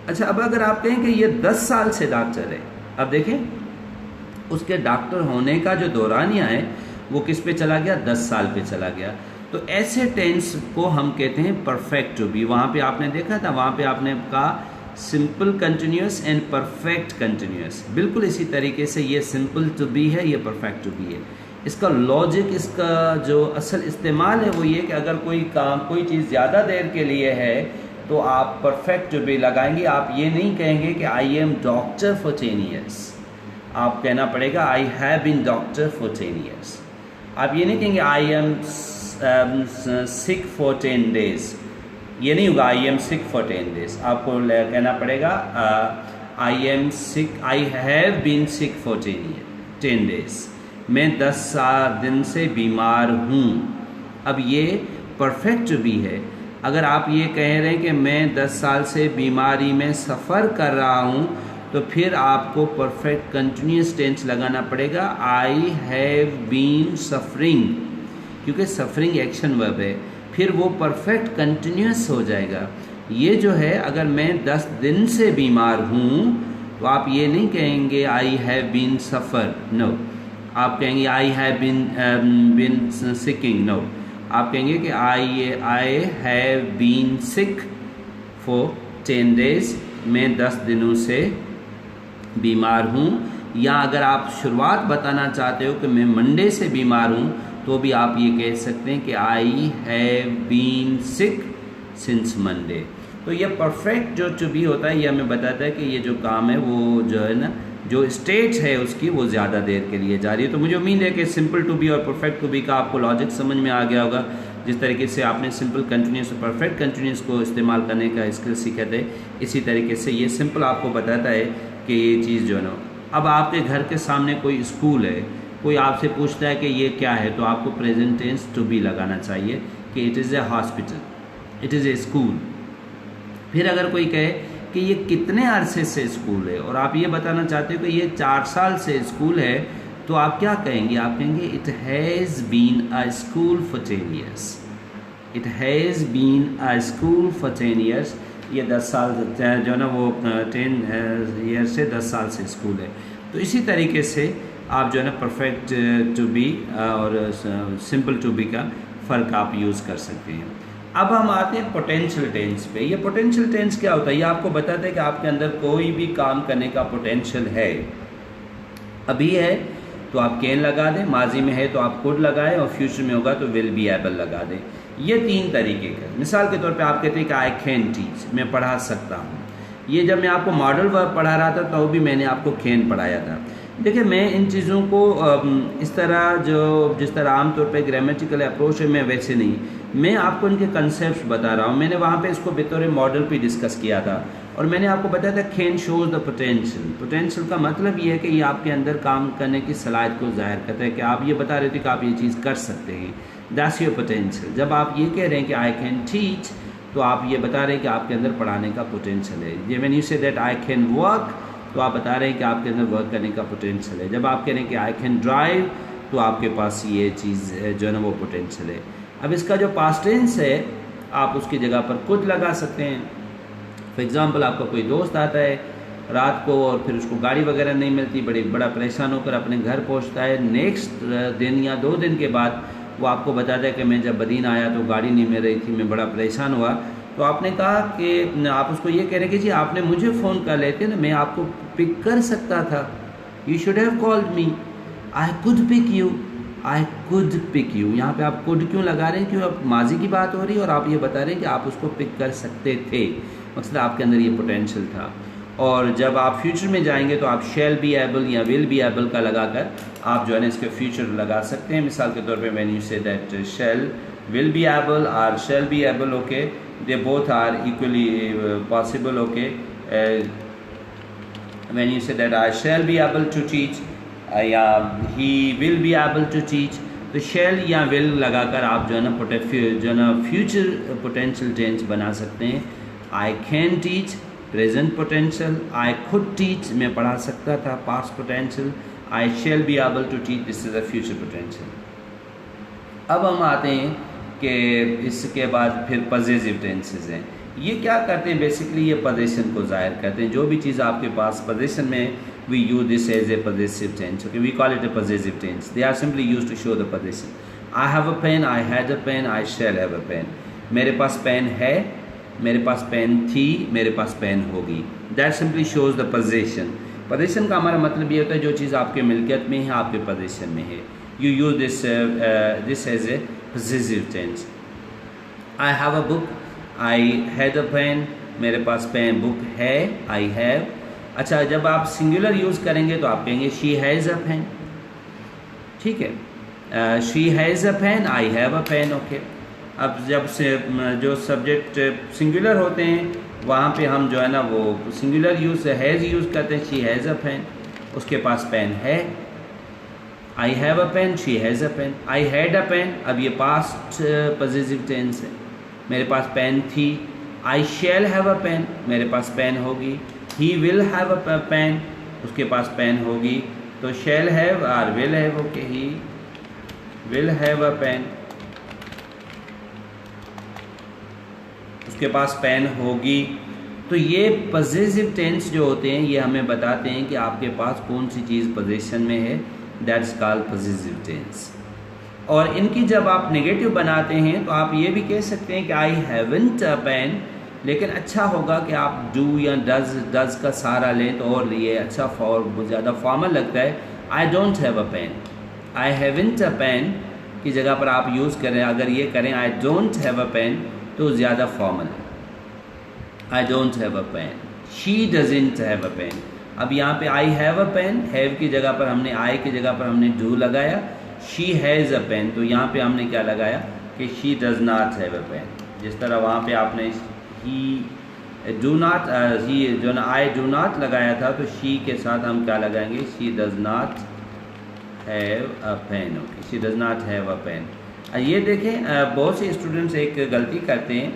Speaker 1: अच्छा, अब अगर आप कहें कि ये 10 साल से डॉक्टर है, अब देखें उसके डॉक्टर होने का जो दौरानिया है वो किस पे चला गया, 10 साल पे चला गया। तो ऐसे टेंस को हम कहते हैं परफेक्ट टू बी। वहाँ पे आपने देखा था, वहाँ पे आपने कहा simple continuous and perfect continuous. बिल्कुल इसी तरीके से ये सिंपल टू बी है, ये परफेक्ट टू बी है। इसका लॉजिक, इसका जो असल इस्तेमाल है वो ये कि अगर कोई काम, कोई चीज़ ज़्यादा देर के लिए है तो आप परफेक्ट टू बी लगाएंगे। आप ये नहीं कहेंगे कि I am doctor for 10 years, आप कहना पड़ेगा I have been doctor for 10 years. आप ये नहीं कहेंगे I am sick for 10 days, ये नहीं होगा I am sick for 10 days. आपको कहना पड़ेगा I am sick, I have been sick for 10 days, मैं 10 दिन से बीमार हूँ। अब ये परफेक्ट टू बी है। अगर आप ये कह रहे हैं कि मैं 10 साल से बीमारी में सफ़र कर रहा हूँ तो फिर आपको परफेक्ट कंटिन्यूस टेंस लगाना पड़ेगा, आई हैव बीन सफरिंग, क्योंकि सफरिंग एक्शन वर्ब है, फिर वो परफेक्ट कंटिन्यूस हो जाएगा। ये जो है, अगर मैं 10 दिन से बीमार हूँ तो आप ये नहीं कहेंगे I have been suffer, no, आप कहेंगे I have been sicking, no, आप कहेंगे कि I have been sick for 10 days, मैं 10 दिनों से बीमार हूँ। या अगर आप शुरुआत बताना चाहते हो कि मैं मंडे से बीमार हूँ तो भी आप ये कह सकते हैं कि I have been sick since Monday. तो ये परफेक्ट जो टू बी होता है ये हमें बताता है कि ये जो काम है वो जो है ना, जो स्टेट है उसकी वो ज़्यादा देर के लिए जारी है। तो मुझे उम्मीद है कि सिंपल टू बी और परफेक्ट टू बी का आपको लॉजिक समझ में आ गया होगा। जिस तरीके से आपने सिंपल कंटिन्यूस और परफेक्ट कंटिन्यूस को इस्तेमाल करने का स्किल सीखे थे, इसी तरीके से ये सिंपल आपको बताता है कि ये चीज़ जो है ना अब आपके घर के सामने कोई स्कूल है, कोई आपसे पूछता है कि ये क्या है, तो आपको प्रेजेंट टेंस टू बी लगाना चाहिए कि it is a hospital, it is a school. फिर अगर कोई कहे कि ये कितने अरसे से स्कूल है और आप ये बताना चाहते हो कि ये 4 साल से स्कूल है, तो आप क्या कहेंगे? आप कहेंगे it has been a school for 10 years. It has been a school for 10 years. ये 10 साल जो है ना वो 10 ईयर से 10 साल से स्कूल है। तो इसी तरीके से आप जो है ना परफेक्ट टू बी और सिंपल टू बी का फ़र्क आप यूज़ कर सकते हैं। अब हम आते हैं पोटेंशियल टेंस पे। ये पोटेंशियल टेंस क्या होता है? ये आपको बताता है कि आपके अंदर कोई भी काम करने का पोटेंशियल है। अभी है तो आप कैन लगा दें, माजी में है तो आप कुड लगाएं, और फ्यूचर में होगा तो विल बी एबल लगा दें। ये 3 तरीके का। मिसाल के तौर पे आप कहते हैं कि आई कैन टीच, मैं पढ़ा सकता हूँ। ये जब मैं आपको मॉडल वर्ब पढ़ा रहा था तो भी मैंने आपको कैन पढ़ाया था। देखिए, मैं इन चीज़ों को इस तरह जिस तरह आमतौर पे ग्रामेटिकल अप्रोच है, मैं वैसे नहीं, मैं आपको इनके कंसेप्ट बता रहा हूँ। मैंने वहाँ पे इसको बतौर मॉडल पे डिस्कस किया था और मैंने आपको बताया था can shows the potential. Potential का मतलब ये है कि ये आपके अंदर काम करने की सलाहियत को जाहिर करता है कि आप ये बता रहे थे कि आप ये चीज़ कर सकते हैं। That's your potential. जब आप ये कह रहे हैं कि आई कैन टीच, तो आप ये बता रहे हैं कि आपके अंदर पढ़ाने का पोटेंशियल है। ये when you say that I can work, तो आप बता रहे हैं कि आपके अंदर वर्क करने का पोटेंशियल है। जब आप कह रहे हैं कि आई कैन ड्राइव, तो आपके पास ये चीज़ जो है ना वो पोटेंशियल है। अब इसका जो पास्ट टेंस है, आप उसकी जगह पर कुड लगा सकते हैं। फॉर एग्ज़ाम्पल, आपका कोई दोस्त आता है रात को और फिर उसको गाड़ी वगैरह नहीं मिलती, बड़ा परेशान होकर अपने घर पहुंचता है। नेक्स्ट दिन या 2 दिन के बाद वो आपको बताता है कि मैं जब बदीन आया तो गाड़ी नहीं मिल रही थी, मैं बड़ा परेशान हुआ। तो आपने कहा कि आप उसको ये कह रहे कि जी आपने मुझे फ़ोन कर लेते ना, मैं आपको पिक कर सकता था। You should have called me, I could pick you, I could pick you. यहाँ पे आप कुड क्यों लगा रहे हैं? क्यों? अब माजी की बात हो रही है और आप ये बता रहे हैं कि आप उसको पिक कर सकते थे। मतलब आपके अंदर ये पोटेंशियल था। और जब आप फ्यूचर में जाएंगे तो आप शैल बी एबल या विल बी एबल का लगाकर आप जो है ना इसके फ्यूचर लगा सकते हैं। मिसाल के तौर पे when you say that shall will be able और shall be able, okay, they both are equally possible, okay. When you say that I shall be able to teach या he will be able to teach, तो shall या will लगाकर आप जो है ना future potential tense बना सकते हैं। I can teach, present potential. I could teach, मैं पढ़ा सकता था, past potential. I shall be able to teach, this is a future potential. अब हम आते हैं कि इसके बाद फिर पॉजिटिव टेंसेस हैं। ये क्या करते हैं? बेसिकली ये पोजीशन को जाहिर करते हैं। जो भी चीज़ आपके पास पोजीशन में, we use this as a positive tense, okay, we call it a positive tense. They are simply use to show the position. I have a pen, I had a pen, I shall have a pen. मेरे पास pen है, मेरे पास pen थी, मेरे पास pen होगी। That simply shows the position. Position का हमारा मतलब ये होता है जो चीज़ आपके मिल्कियत में है, आपके पोजीशन में है। You use this as a positive tense. I have a book, I had a pen, मेरे पास पेन बुक है, आई हैव। अच्छा, जब आप सिंगुलर यूज़ करेंगे तो आप कहेंगे शी हैज़ अ पेन, ठीक है, she has a pen, I have a pen, okay. अब जब से जो सब्जेक्ट सिंगुलर होते हैं वहाँ पे हम जो है ना वो सिंगुलर हैज़ यूज़ करते हैं। शी हैज़ अ पेन, उसके पास पेन है। I have a pen, she has a pen. I had a pen, अब ये पास्ट पॉजिटिव टेंस है, मेरे पास पेन थी। आई शैल हैव अ पेन, मेरे पास पेन होगी। He will have a pen, उसके पास पेन होगी। तो शैल हैव और will have, okay, he will have a pen, उसके पास पेन होगी। तो ये पॉजिटिव टेंस जो होते हैं ये हमें बताते हैं कि आपके पास कौन सी चीज़ पोजीशन में है। That's called positive tense. और इनकी जब आप नेगेटिव बनाते हैं तो आप ये भी कह सकते हैं कि आई हैवंट अ पेन, लेकिन अच्छा होगा कि आप डू या डज का सहारा लें तो और लिए अच्छा ज़्यादा फॉर्मल लगता है। I don't have a pen, I haven't a pen की जगह पर आप यूज़ करें, अगर ये करें I don't have a pen तो ज़्यादा फॉर्मल है। I don't have a pen, she doesn't have a pen. अब यहाँ पे I have a pen, have की जगह पर हमने आई की जगह पर हमने डू लगाया। शी हैज़ अ पेन, तो यहाँ पे हमने क्या लगाया कि she does not have a pen. जिस तरह वहाँ पे आपने ही डू नॉट, ही जो ना आई डू नॉट लगाया था तो शी के साथ हम क्या लगाएंगे, she does not have a pen. Okay, she does not have a pen. ये देखें बहुत से स्टूडेंट्स एक गलती करते हैं,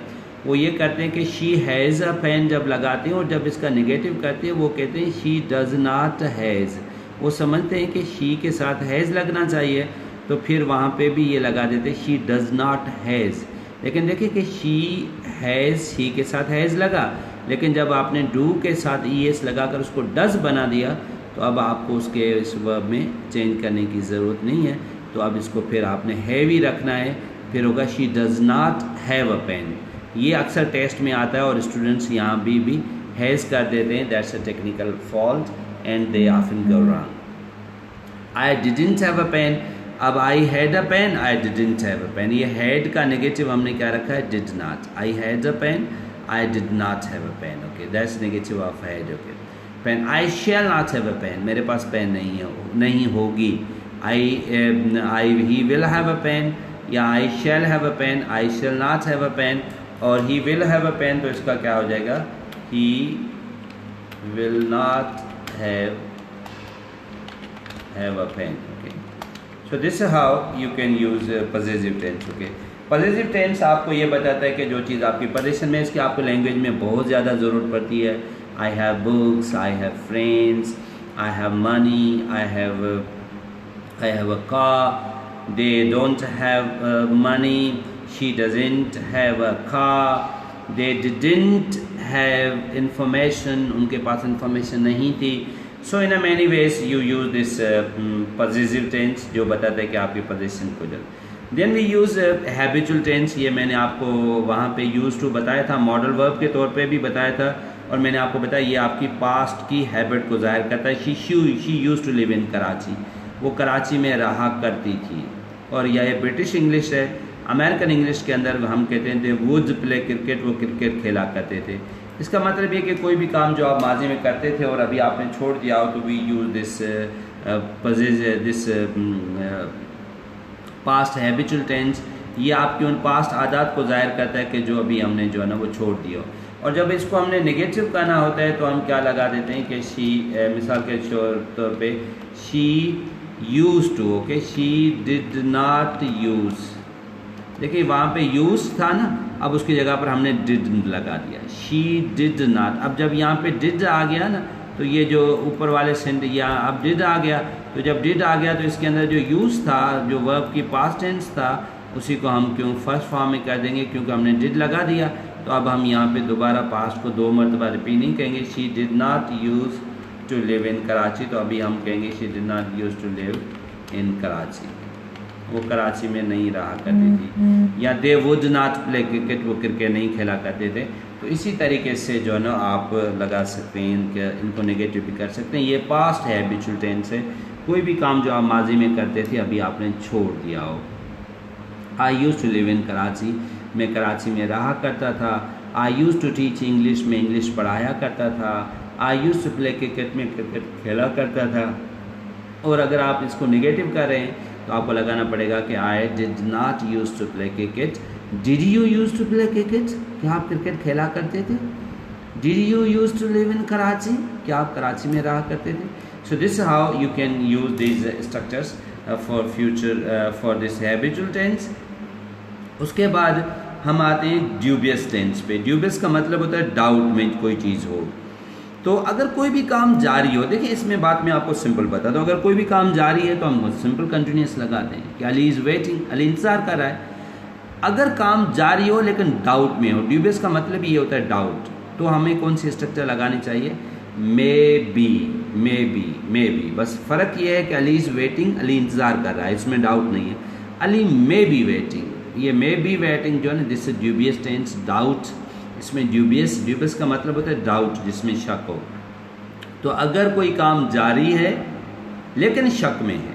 Speaker 1: वो ये करते हैं कि शी हैज़ अ पेन जब लगाते हैं और जब इसका नेगेटिव करते हैं वो कहते हैं शी डज नॉट हैज़। वो समझते हैं कि शी के साथ हैज़ लगना चाहिए तो फिर वहाँ पे भी ये लगा देते शी डज नॉट हैज़। लेकिन देखिए कि शी हैज़, शी के साथ हैज़ लगा, लेकिन जब आपने डू के साथ ES लगाकर उसको डज बना दिया तो अब आपको उसके इस वर्ब में चेंज करने की ज़रूरत नहीं है। तो अब इसको फिर आपने हैव ही रखना है, फिर होगा she does not have a pen. ये अक्सर टेस्ट में आता है और स्टूडेंट्स यहाँ भी हैज़ कर देते हैं। That's a technical fault and they often go wrong. I didn't have a pen, अब I had a pen, I didn't have a pen. ये हैड का नेगेटिव हमने क्या रखा है, did not. I had a pen, I did not have a pen. Okay, that's negative of had. Okay, pen, I shall not have a pen, मेरे पास pen नहीं होगी। I he will have a pen, या I shall have a pen, I shall not have a pen. और he will have a pen तो इसका क्या हो जाएगा, he will not have a pen. Okay, so this is how you can use positive tense. Okay, positive tense आपको ये बताता है कि जो चीज़ आपकी पोजीशन में इसकी आपको लैंग्वेज में बहुत ज़्यादा ज़रूरत पड़ती है। I have books, I have friends, I have money, I have a car, they don't have money, she doesn't have a car, they didn't have information, उनके पास इंफॉर्मेशन नहीं थी। So in many ways you use this positive tense जो बताता है कि आपकी position को जब। Then we use habitual tense. ये मैंने आपको वहाँ पे यूज़ टू बताया था, मॉडल वर्ब के तौर पे भी बताया था, और मैंने आपको बताया ये आपकी पास्ट की हैबिट को जाहिर करता है। She use to live in Karachi, वो कराची में रहा करती थी। और यह ब्रिटिश इंग्लिश है। अमेरिकन इंग्लिश के अंदर हम कहते हैं दे वुड प्ले क्रिकेट, वो क्रिकेट खेला करते थे। इसका मतलब ये कि कोई भी काम जो आप माजी में करते थे और अभी आपने छोड़ दिया हो तो we use this past habitual tense. ये आपकी उन पास्ट आदत को जाहिर करता है कि जो अभी हमने जो है ना वो छोड़ दिया। और जब इसको हमने नेगेटिव करना होता है तो हम क्या लगा देते हैं कि शी, मिसाल के तौर पे she use to. Okay, she did not use, देखिए वहाँ पे यूज़ था ना, अब उसकी जगह पर हमने डिड लगा दिया, शी डिड नॉट। अब जब यहाँ पे डिड आ गया ना तो ये जो ऊपर वाले सेंट या अब डिड आ गया, तो जब डिड आ गया तो इसके अंदर जो यूज़ था, जो वर्ब की पास्ट टेंस था, उसी को हम क्यों फर्स्ट फॉर्म में कर देंगे क्योंकि हमने डिड लगा दिया। तो अब हम यहाँ पे दोबारा पास्ट को 2 मरतबा रिपीट नहीं कहेंगे। She did not use to live in Karachi, तो अभी हम कहेंगे she did not use to live in Karachi, वो कराची में नहीं रहा करती थी। या they would not play cricket, वो क्रिकेट नहीं खेला करते थे। तो इसी तरीके से जो है ना आप लगा सकते हैं, इनको नेगेटिव भी कर सकते हैं। ये पास्ट है हैबिचुअल टेंस है, कोई भी काम जो आप माजी में करते थे अभी आपने छोड़ दिया हो। I use to live in Karachi, मैं कराची में रहा करता था। I use to teach English, में इंग्लिश पढ़ाया करता था। I use to play cricket, में क्रिकेट खेला करता था। और अगर आप इसको नेगेटिव कर रहे हैं तो आपको लगाना पड़ेगा कि I did not use to play cricket. Did you use to play cricket, क्या आप क्रिकेट खेला करते थे? Did you use to live in Karachi, क्या आप कराची में रहा करते थे? So this how you can use this structures for future for this habitual tense. उसके बाद हम आते हैं ड्यूबियस टेंस पे। ड्यूबियस का मतलब होता है डाउट में कोई चीज़ हो। तो अगर कोई भी काम जारी हो, देखिए इसमें बात मैं आपको सिंपल बता दूँ, अगर कोई भी काम जारी है तो हम सिंपल कंटिन्यूस लगाते हैं कि अली इज़ वेटिंग, अली इंतज़ार कर रहा है। अगर काम जारी हो लेकिन डाउट में हो, ड्यूबियस का मतलब ये होता है डाउट, तो हमें कौन सी स्ट्रक्चर लगानी चाहिए? May be. बस फ़र्क ये है कि अली इज़ वेटिंग, अली इंतज़ार कर रहा है, इसमें डाउट नहीं है। अली मे बी वेटिंग, ये मे बी वेटिंग जो है ना, this is dubious tense, doubt. इसमें ड्यूबियस का मतलब होता है डाउट, जिसमें शक हो। तो अगर कोई काम जारी है लेकिन शक में है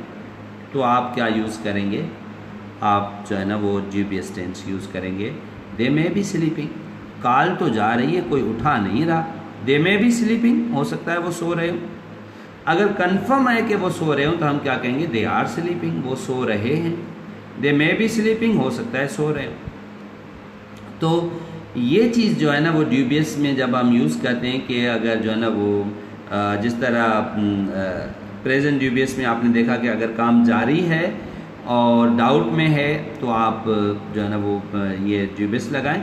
Speaker 1: तो आप क्या यूज़ करेंगे? आप जो है ना वो ड्यूबियस टेंस यूज़ करेंगे। दे मे बी स्लीपिंग, कॉल तो जा रही है, कोई उठा नहीं रहा। दे मे बी स्लीपिंग, हो सकता है वो सो रहे हो। अगर कंफर्म है कि वो सो रहे हो तो हम क्या कहेंगे? दे आर स्लीपिंग, वो सो रहे हैं। दे मे बी स्लीपिंग, हो सकता है सो रहे हो। तो ये चीज़ जो है ना वो ड्यूबियस में जब हम यूज़ करते हैं कि अगर जो है ना वो जिस तरह प्रेजेंट ड्यूबियस में आपने देखा कि अगर काम जारी है और डाउट में है तो आप जो है ना वो ये ड्यूबियस लगाएं।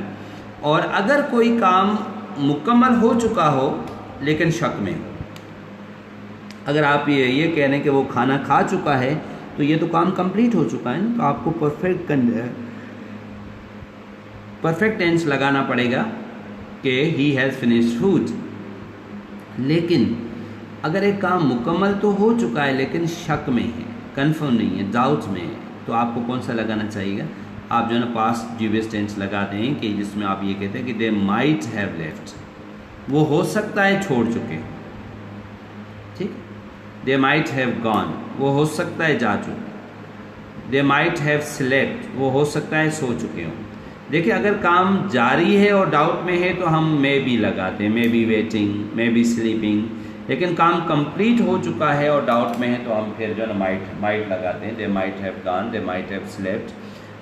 Speaker 1: और अगर कोई काम मुकम्मल हो चुका हो लेकिन शक में, अगर आप ये कह रहे हैं कि वो खाना खा चुका है तो ये तो काम कंप्लीट हो चुका है ना, तो आपको परफेक्ट टेंस लगाना पड़ेगा कि ही हैज़ फिनिश्ड फूड। लेकिन अगर एक काम मुकम्मल तो हो चुका है लेकिन शक में है, कंफर्म नहीं है, डाउट में है, तो आपको कौन सा लगाना चाहिए? आप जो है ना पास्ट ड्यूबियस टेंस लगाते हैं कि जिसमें आप ये कहते हैं कि दे माइट हैव लेफ्ट, वो हो सकता है छोड़ चुके, ठीक। दे माइट हैव गॉन, वो हो सकता है जा चुके। दे माइट हैव स्लेप्ट, वो हो सकता है सो चुके हों। देखिए अगर काम जारी है और डाउट में है तो हम मे बी लगाते हैं, may be waiting, may be sleeping. लेकिन काम कंप्लीट हो चुका है और डाउट में है तो हम फिर जो है ना माइट लगाते हैं। They might have gone, they might have slept.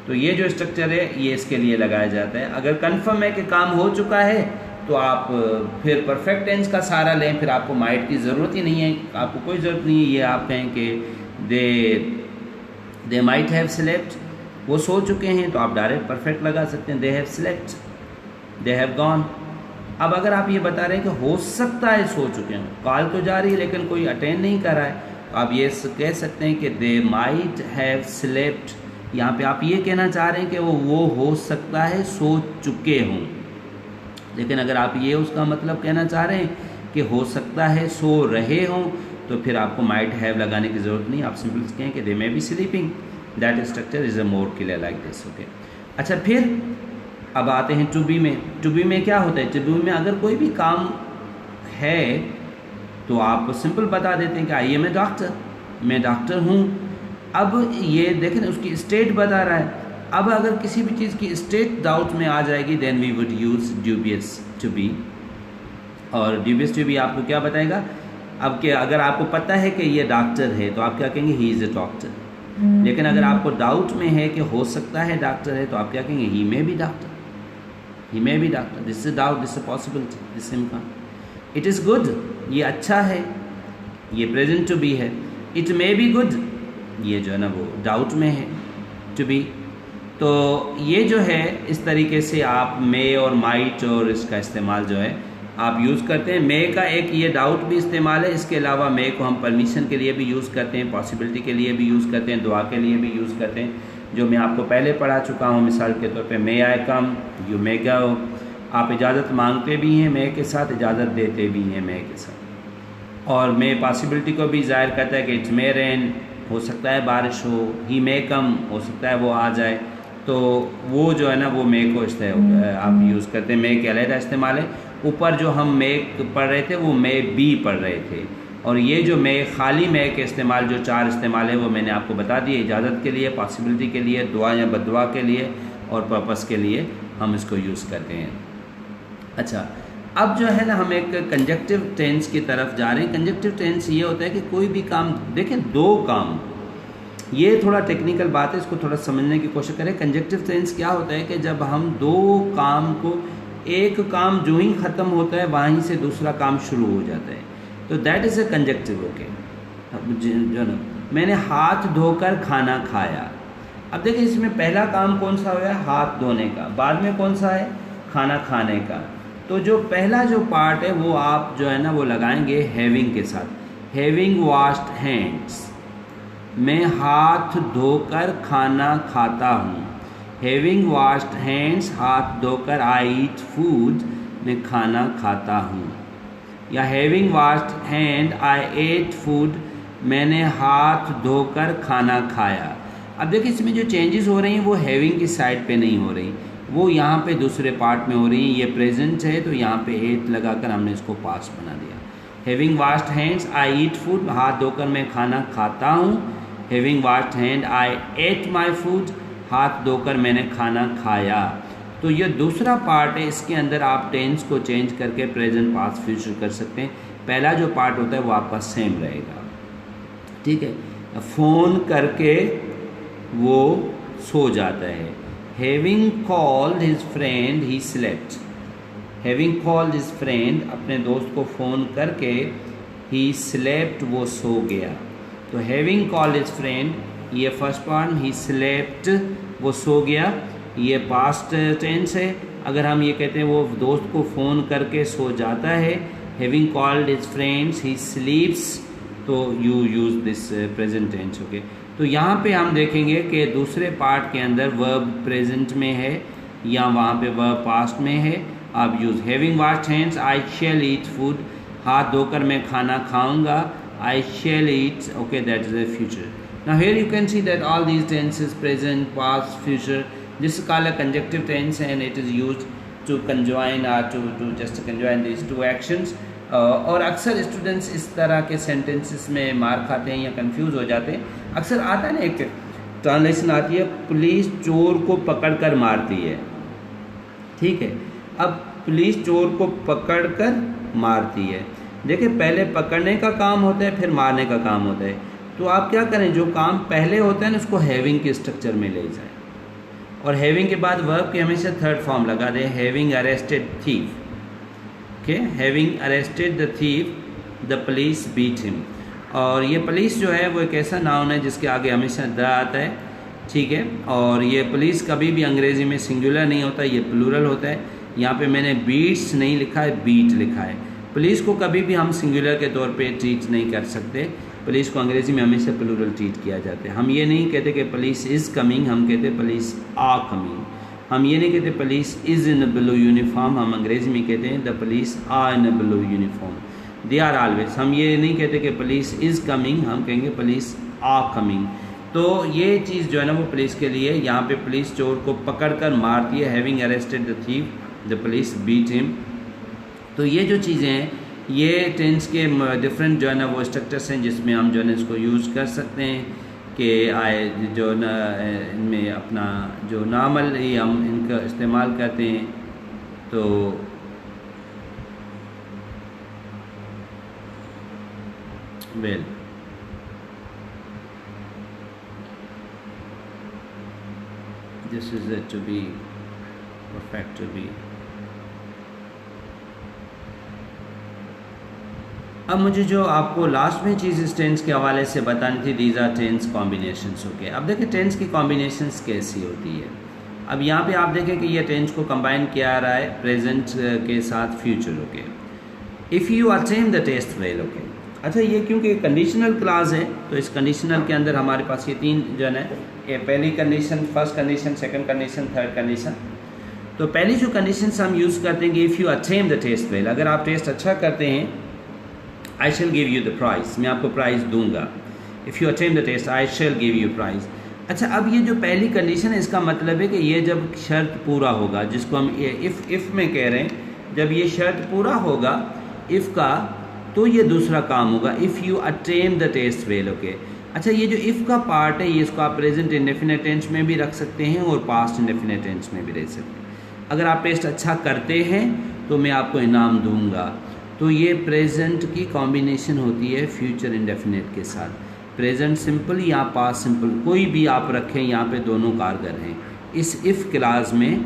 Speaker 1: तो ये जो स्ट्रक्चर है ये इसके लिए लगाया जाता है। अगर कंफर्म है कि काम हो चुका है तो आप फिर परफेक्ट टेंस का सहारा लें, फिर आपको माइट की ज़रूरत ही नहीं है, आपको कोई ज़रूरत नहीं है। ये आप कहें कि दे माइट हैव स्लेप्ट, वो सो चुके हैं, तो आप डायरेक्ट परफेक्ट लगा सकते हैं। They have slept, they have gone. अब अगर आप ये बता रहे हैं कि हो सकता है सो चुके हैं, कॉल तो जा रही है लेकिन कोई अटेंड नहीं कर रहा है, तो आप ये कह सकते हैं कि दे माइट हैव स्लेप्ट। यहाँ पे आप ये कहना चाह रहे हैं कि वो हो सकता है सो चुके हों। लेकिन अगर आप ये उसका मतलब कहना चाह रहे हैं कि हो सकता है सो रहे हों, तो फिर आपको माइट हैव लगाने की ज़रूरत नहीं। आप सिंपल कहें कि they may be sleeping. That structure is a more clear like this. Okay, अच्छा फिर अब आते हैं टू बी में। टू बी में क्या होता है? टू बी में अगर कोई भी काम है तो आप सिंपल बता देते हैं कि आई एम ए डॉक्टर, मैं डॉक्टर हूँ। अब ये देखें उसकी स्टेट बता रहा है। अब अगर किसी भी चीज़ की स्टेट डाउट में आ जाएगी then we would use dubious to be. और ड्यूबियस टू बी आपको क्या बताएगा? अब कि अगर आपको पता है कि ये डॉक्टर है तो आप क्या कहेंगे? He is a doctor. लेकिन अगर आपको डाउट में है कि हो सकता है डॉक्टर है तो आप क्या कहेंगे? He may be doctor, he may be doctor. This is doubt, this is possibility, this इम्कान। इट इज़ गुड, ये अच्छा है, ये प्रेजेंट टू बी है। इट मे बी गुड, ये जो है ना वो डाउट में है, टू बी। तो ये जो है इस तरीके से आप मे और माइट और इसका इस्तेमाल जो है आप यूज़ करते हैं। मे का एक ये डाउट भी इस्तेमाल है। इसके अलावा मे को हम परमिशन के लिए भी यूज़ करते हैं, पॉसिबिलिटी के लिए भी यूज़ करते हैं, दुआ के लिए भी यूज़ करते हैं, जो मैं आपको पहले पढ़ा चुका हूँ। मिसाल के तौर पे मे आई कम, यू मे गो। आप इजाज़त मांगते भी हैं मे के साथ, इजाज़त देते भी हैं मे के साथ। और मे पॉसिबिलिटी को भी ज़ाहिर करता है कि इट्स मे रेन, हो सकता है बारिश हो। ही मे कम, हो सकता है वो आ जाए। तो वो जो है ना वो मे को आप यूज़ करते हैं। मे के अलग इस्तेमाल है। ऊपर जो हम मे पढ़ रहे थे वो मे बी पढ़ रहे थे, और ये जो मे खाली मे के इस्तेमाल जो 4 इस्तेमाल है वो मैंने आपको बता दिए। इजाज़त के लिए, पॉसिबिलिटी के लिए, दुआ या बददुआ के लिए और पर्पस के लिए हम इसको यूज़ करते हैं। अच्छा, अब जो है ना हम एक कंजक्टिव टेंस की तरफ जा रहे हैं। कंजक्टिव टेंस ये होता है कि कोई भी काम, देखें 2 काम, ये थोड़ा टेक्निकल बात है, इसको थोड़ा समझने की कोशिश करें। कंजक्टिव टेंस क्या होता है कि जब हम 2 काम को, एक काम जो ही ख़त्म होता है वहीं से दूसरा काम शुरू हो जाता है, तो that is a conjunctive. Okay, अब जो ना मैंने हाथ धोकर खाना खाया। अब देखिए इसमें पहला काम कौन सा हुआ है? हाथ धोने का। बाद में कौन सा है? खाना खाने का। तो जो पहला जो पार्ट है वो आप जो है ना वो लगाएंगे हैविंग के साथ। हैविंग वॉश्ड हैंड्स, मैं हाथ धोकर खाना खाता हूँ। हैविंग वॉश्ड हैंड्स, हाथ धोकर, आई ईट फूड, मैं खाना खाता हूँ। या हैविंग वॉश्ड हैंड, आई एट फूड, मैंने हाथ धोकर खाना खाया। अब देखिए इसमें जो चेंजेस हो रही हैं वो हैविंग की साइड पे नहीं हो रही, वो यहाँ पे दूसरे पार्ट में हो रही हैं। ये प्रेजेंट है तो यहाँ पे एट लगाकर हमने इसको पास्ट बना दिया। हैविंग वॉश्ड हैंड्स, आई ईट फूड, हाथ धोकर मैं खाना खाता हूँ। Having washed hand, I at my food, हाथ धोकर मैंने खाना खाया। तो ये दूसरा पार्ट है, इसके अंदर आप टेंस को चेंज करके प्रेजेंट, पास्ट, फ्यूचर कर सकते हैं। पहला जो पार्ट होता है वो आपका सेम रहेगा, ठीक है। फ़ोन करके वो सो जाता है। Having called his friend he slept. Having called his friend, अपने दोस्त को फ़ोन करके, ही स्लेप्ट, वो सो गया। तो हैविंग कॉल्ड हिज फ्रेंड, ये फर्स्ट पार्ट, ही स्लेप्ट, वो सो गया, ये पास्ट टेंस है। अगर हम ये कहते हैं वो दोस्त को फ़ोन करके सो जाता है, having called his friends he sleeps, तो you use this present tense. Okay, तो यहाँ पे हम देखेंगे कि दूसरे पार्ट के अंदर वर्ब प्रेजेंट में है या वहाँ पे वर्ब पास्ट में है। आप use having washed hands, I shall eat food, हाथ धोकर मैं खाना खाऊंगा, I shall eat, okay, that is the future. Now here you can see that all these tenses, present, past, future, this is called a conjunctive tense and it is used to conjoin or to just conjoin these two actions। और अक्सर students इस तरह के sentences में मार खाते हैं या कंफ्यूज हो जाते हैं। अक्सर आता है ना, एक ट्रांसलेशन आती है, पुलिस चोर को पकड़कर मारती है। ठीक है, अब पुलिस चोर को पकड़कर मारती है। देखिए, पहले पकड़ने का काम होता है, फिर मारने का काम होता है। तो आप क्या करें, जो काम पहले होता है ना उसको हैविंग के स्ट्रक्चर में ले जाएं, और हैविंग के बाद वर्ब के हमेशा थर्ड फॉर्म लगा दें, having arrested thief. Okay, having arrested the thief, the police beat him. और ये पुलिस जो है वो एक ऐसा नाउन है जिसके आगे हमेशा द आता है। ठीक है, और ये पुलिस कभी भी अंग्रेज़ी में सिंगुलर नहीं होता, ये प्लूरल होता है। यहाँ पे मैंने बीट्स नहीं लिखा है, बीट लिखा है। पुलिस को कभी भी हम सिंगुलर के तौर पे ट्रीट नहीं कर सकते, पुलिस को अंग्रेज़ी में हमेशा प्लूरल ट्रीट किया जाता है। हम ये नहीं कहते कि पुलिस इज़ कमिंग, हम कहते पुलिस आर कमिंग। हम ये नहीं कहते police is in a blue uniform, हम अंग्रेज़ी में कहते हैं the police are in a blue uniform, they are always. हम ये नहीं कहते कि पुलिस इज़ कमिंग, हम कहेंगे पुलिस आर कमिंग। तो ये चीज़ जो है ना वो पुलिस के लिए, यहाँ पे पुलिस चोर को पकड़कर मारती है, having arrested the thief, the police beat him. तो ये जो चीज़ें हैं, ये टेंस के डिफरेंट जो है ना वो स्ट्रक्चर्स हैं जिसमें हम जो है ना इसको यूज़ कर सकते हैं कि आए जो ना इनमें अपना जो नॉर्मल ही हम इनका इस्तेमाल करते हैं। तो well, this is it to be perfect to be. अब मुझे जो आपको लास्ट में चीज़ इस टेंस के हवाले से बतानी थी, these are tense combinations. Okay, अब देखिए टेंस की कॉम्बिनेशंस कैसी होती है। अब यहाँ पे आप देखें कि ये टेंस को कंबाइन किया आ रहा है प्रेजेंट के साथ future. Okay, if you attain the test well. Okay, अच्छा, ये क्योंकि कंडीशनल क्लास है तो इस कंडीशनल के अंदर हमारे पास ये तीन जो है, ये पहली condition, first condition, second condition, third condition. तो पहली जो कंडीशन हम यूज़ करते हैं कि if you attain the test well, अगर आप टेस्ट अच्छा करते हैं, I shall give you the prize, मैं आपको प्राइज़ दूंगा। If you attain the test, I shall give you prize. अच्छा, अब ये जो पहली कंडीशन है इसका मतलब है कि ये जब शर्त पूरा होगा, जिसको हम इफ़ में कह रहे हैं, जब ये शर्त पूरा होगा इफ़ का, तो ये दूसरा काम होगा, if you attain the test well. Okay, अच्छा, ये जो इफ़ का पार्ट है ये इसको आप प्रेजेंट इंडेफिनिट टेंस में भी रख सकते हैं और पास्ट इंडेफिनिट टेंस में भी रख सकते हैं। अगर आप टेस्ट अच्छा करते हैं तो मैं आपको इनाम दूंगा। तो ये प्रेजेंट की कॉम्बिनेशन होती है फ्यूचर इंडेफिनिट के साथ। प्रेजेंट सिंपल या पास्ट सिंपल, कोई भी आप रखें, यहाँ पे दोनों कारगर हैं। इस इफ़ क्लास में,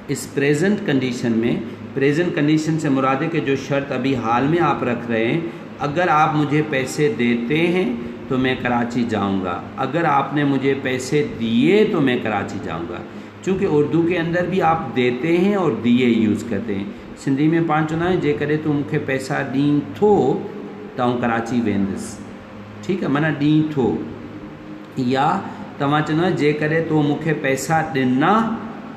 Speaker 1: इस प्रेजेंट कंडीशन में, प्रेजेंट कंडीशन से मुराद है कि जो शर्त अभी हाल में आप रख रहे हैं, अगर आप मुझे पैसे देते हैं तो मैं कराची जाऊंगा, अगर आपने मुझे पैसे दिए तो मैं कराची जाऊंगा। चूँकि उर्दू के अंदर भी आप देते हैं और दिए यूज़ करते हैं। सिंधी में पाण चवंदा आहियूं, जे करे तूं मूंखे पैसा ॾीं थो त आउं कराची वेंदुसि। ठीकु आहे, माना ॾीं थो, या तव्हां चवंदा जे करे तूं मूंखे पैसा ॾिना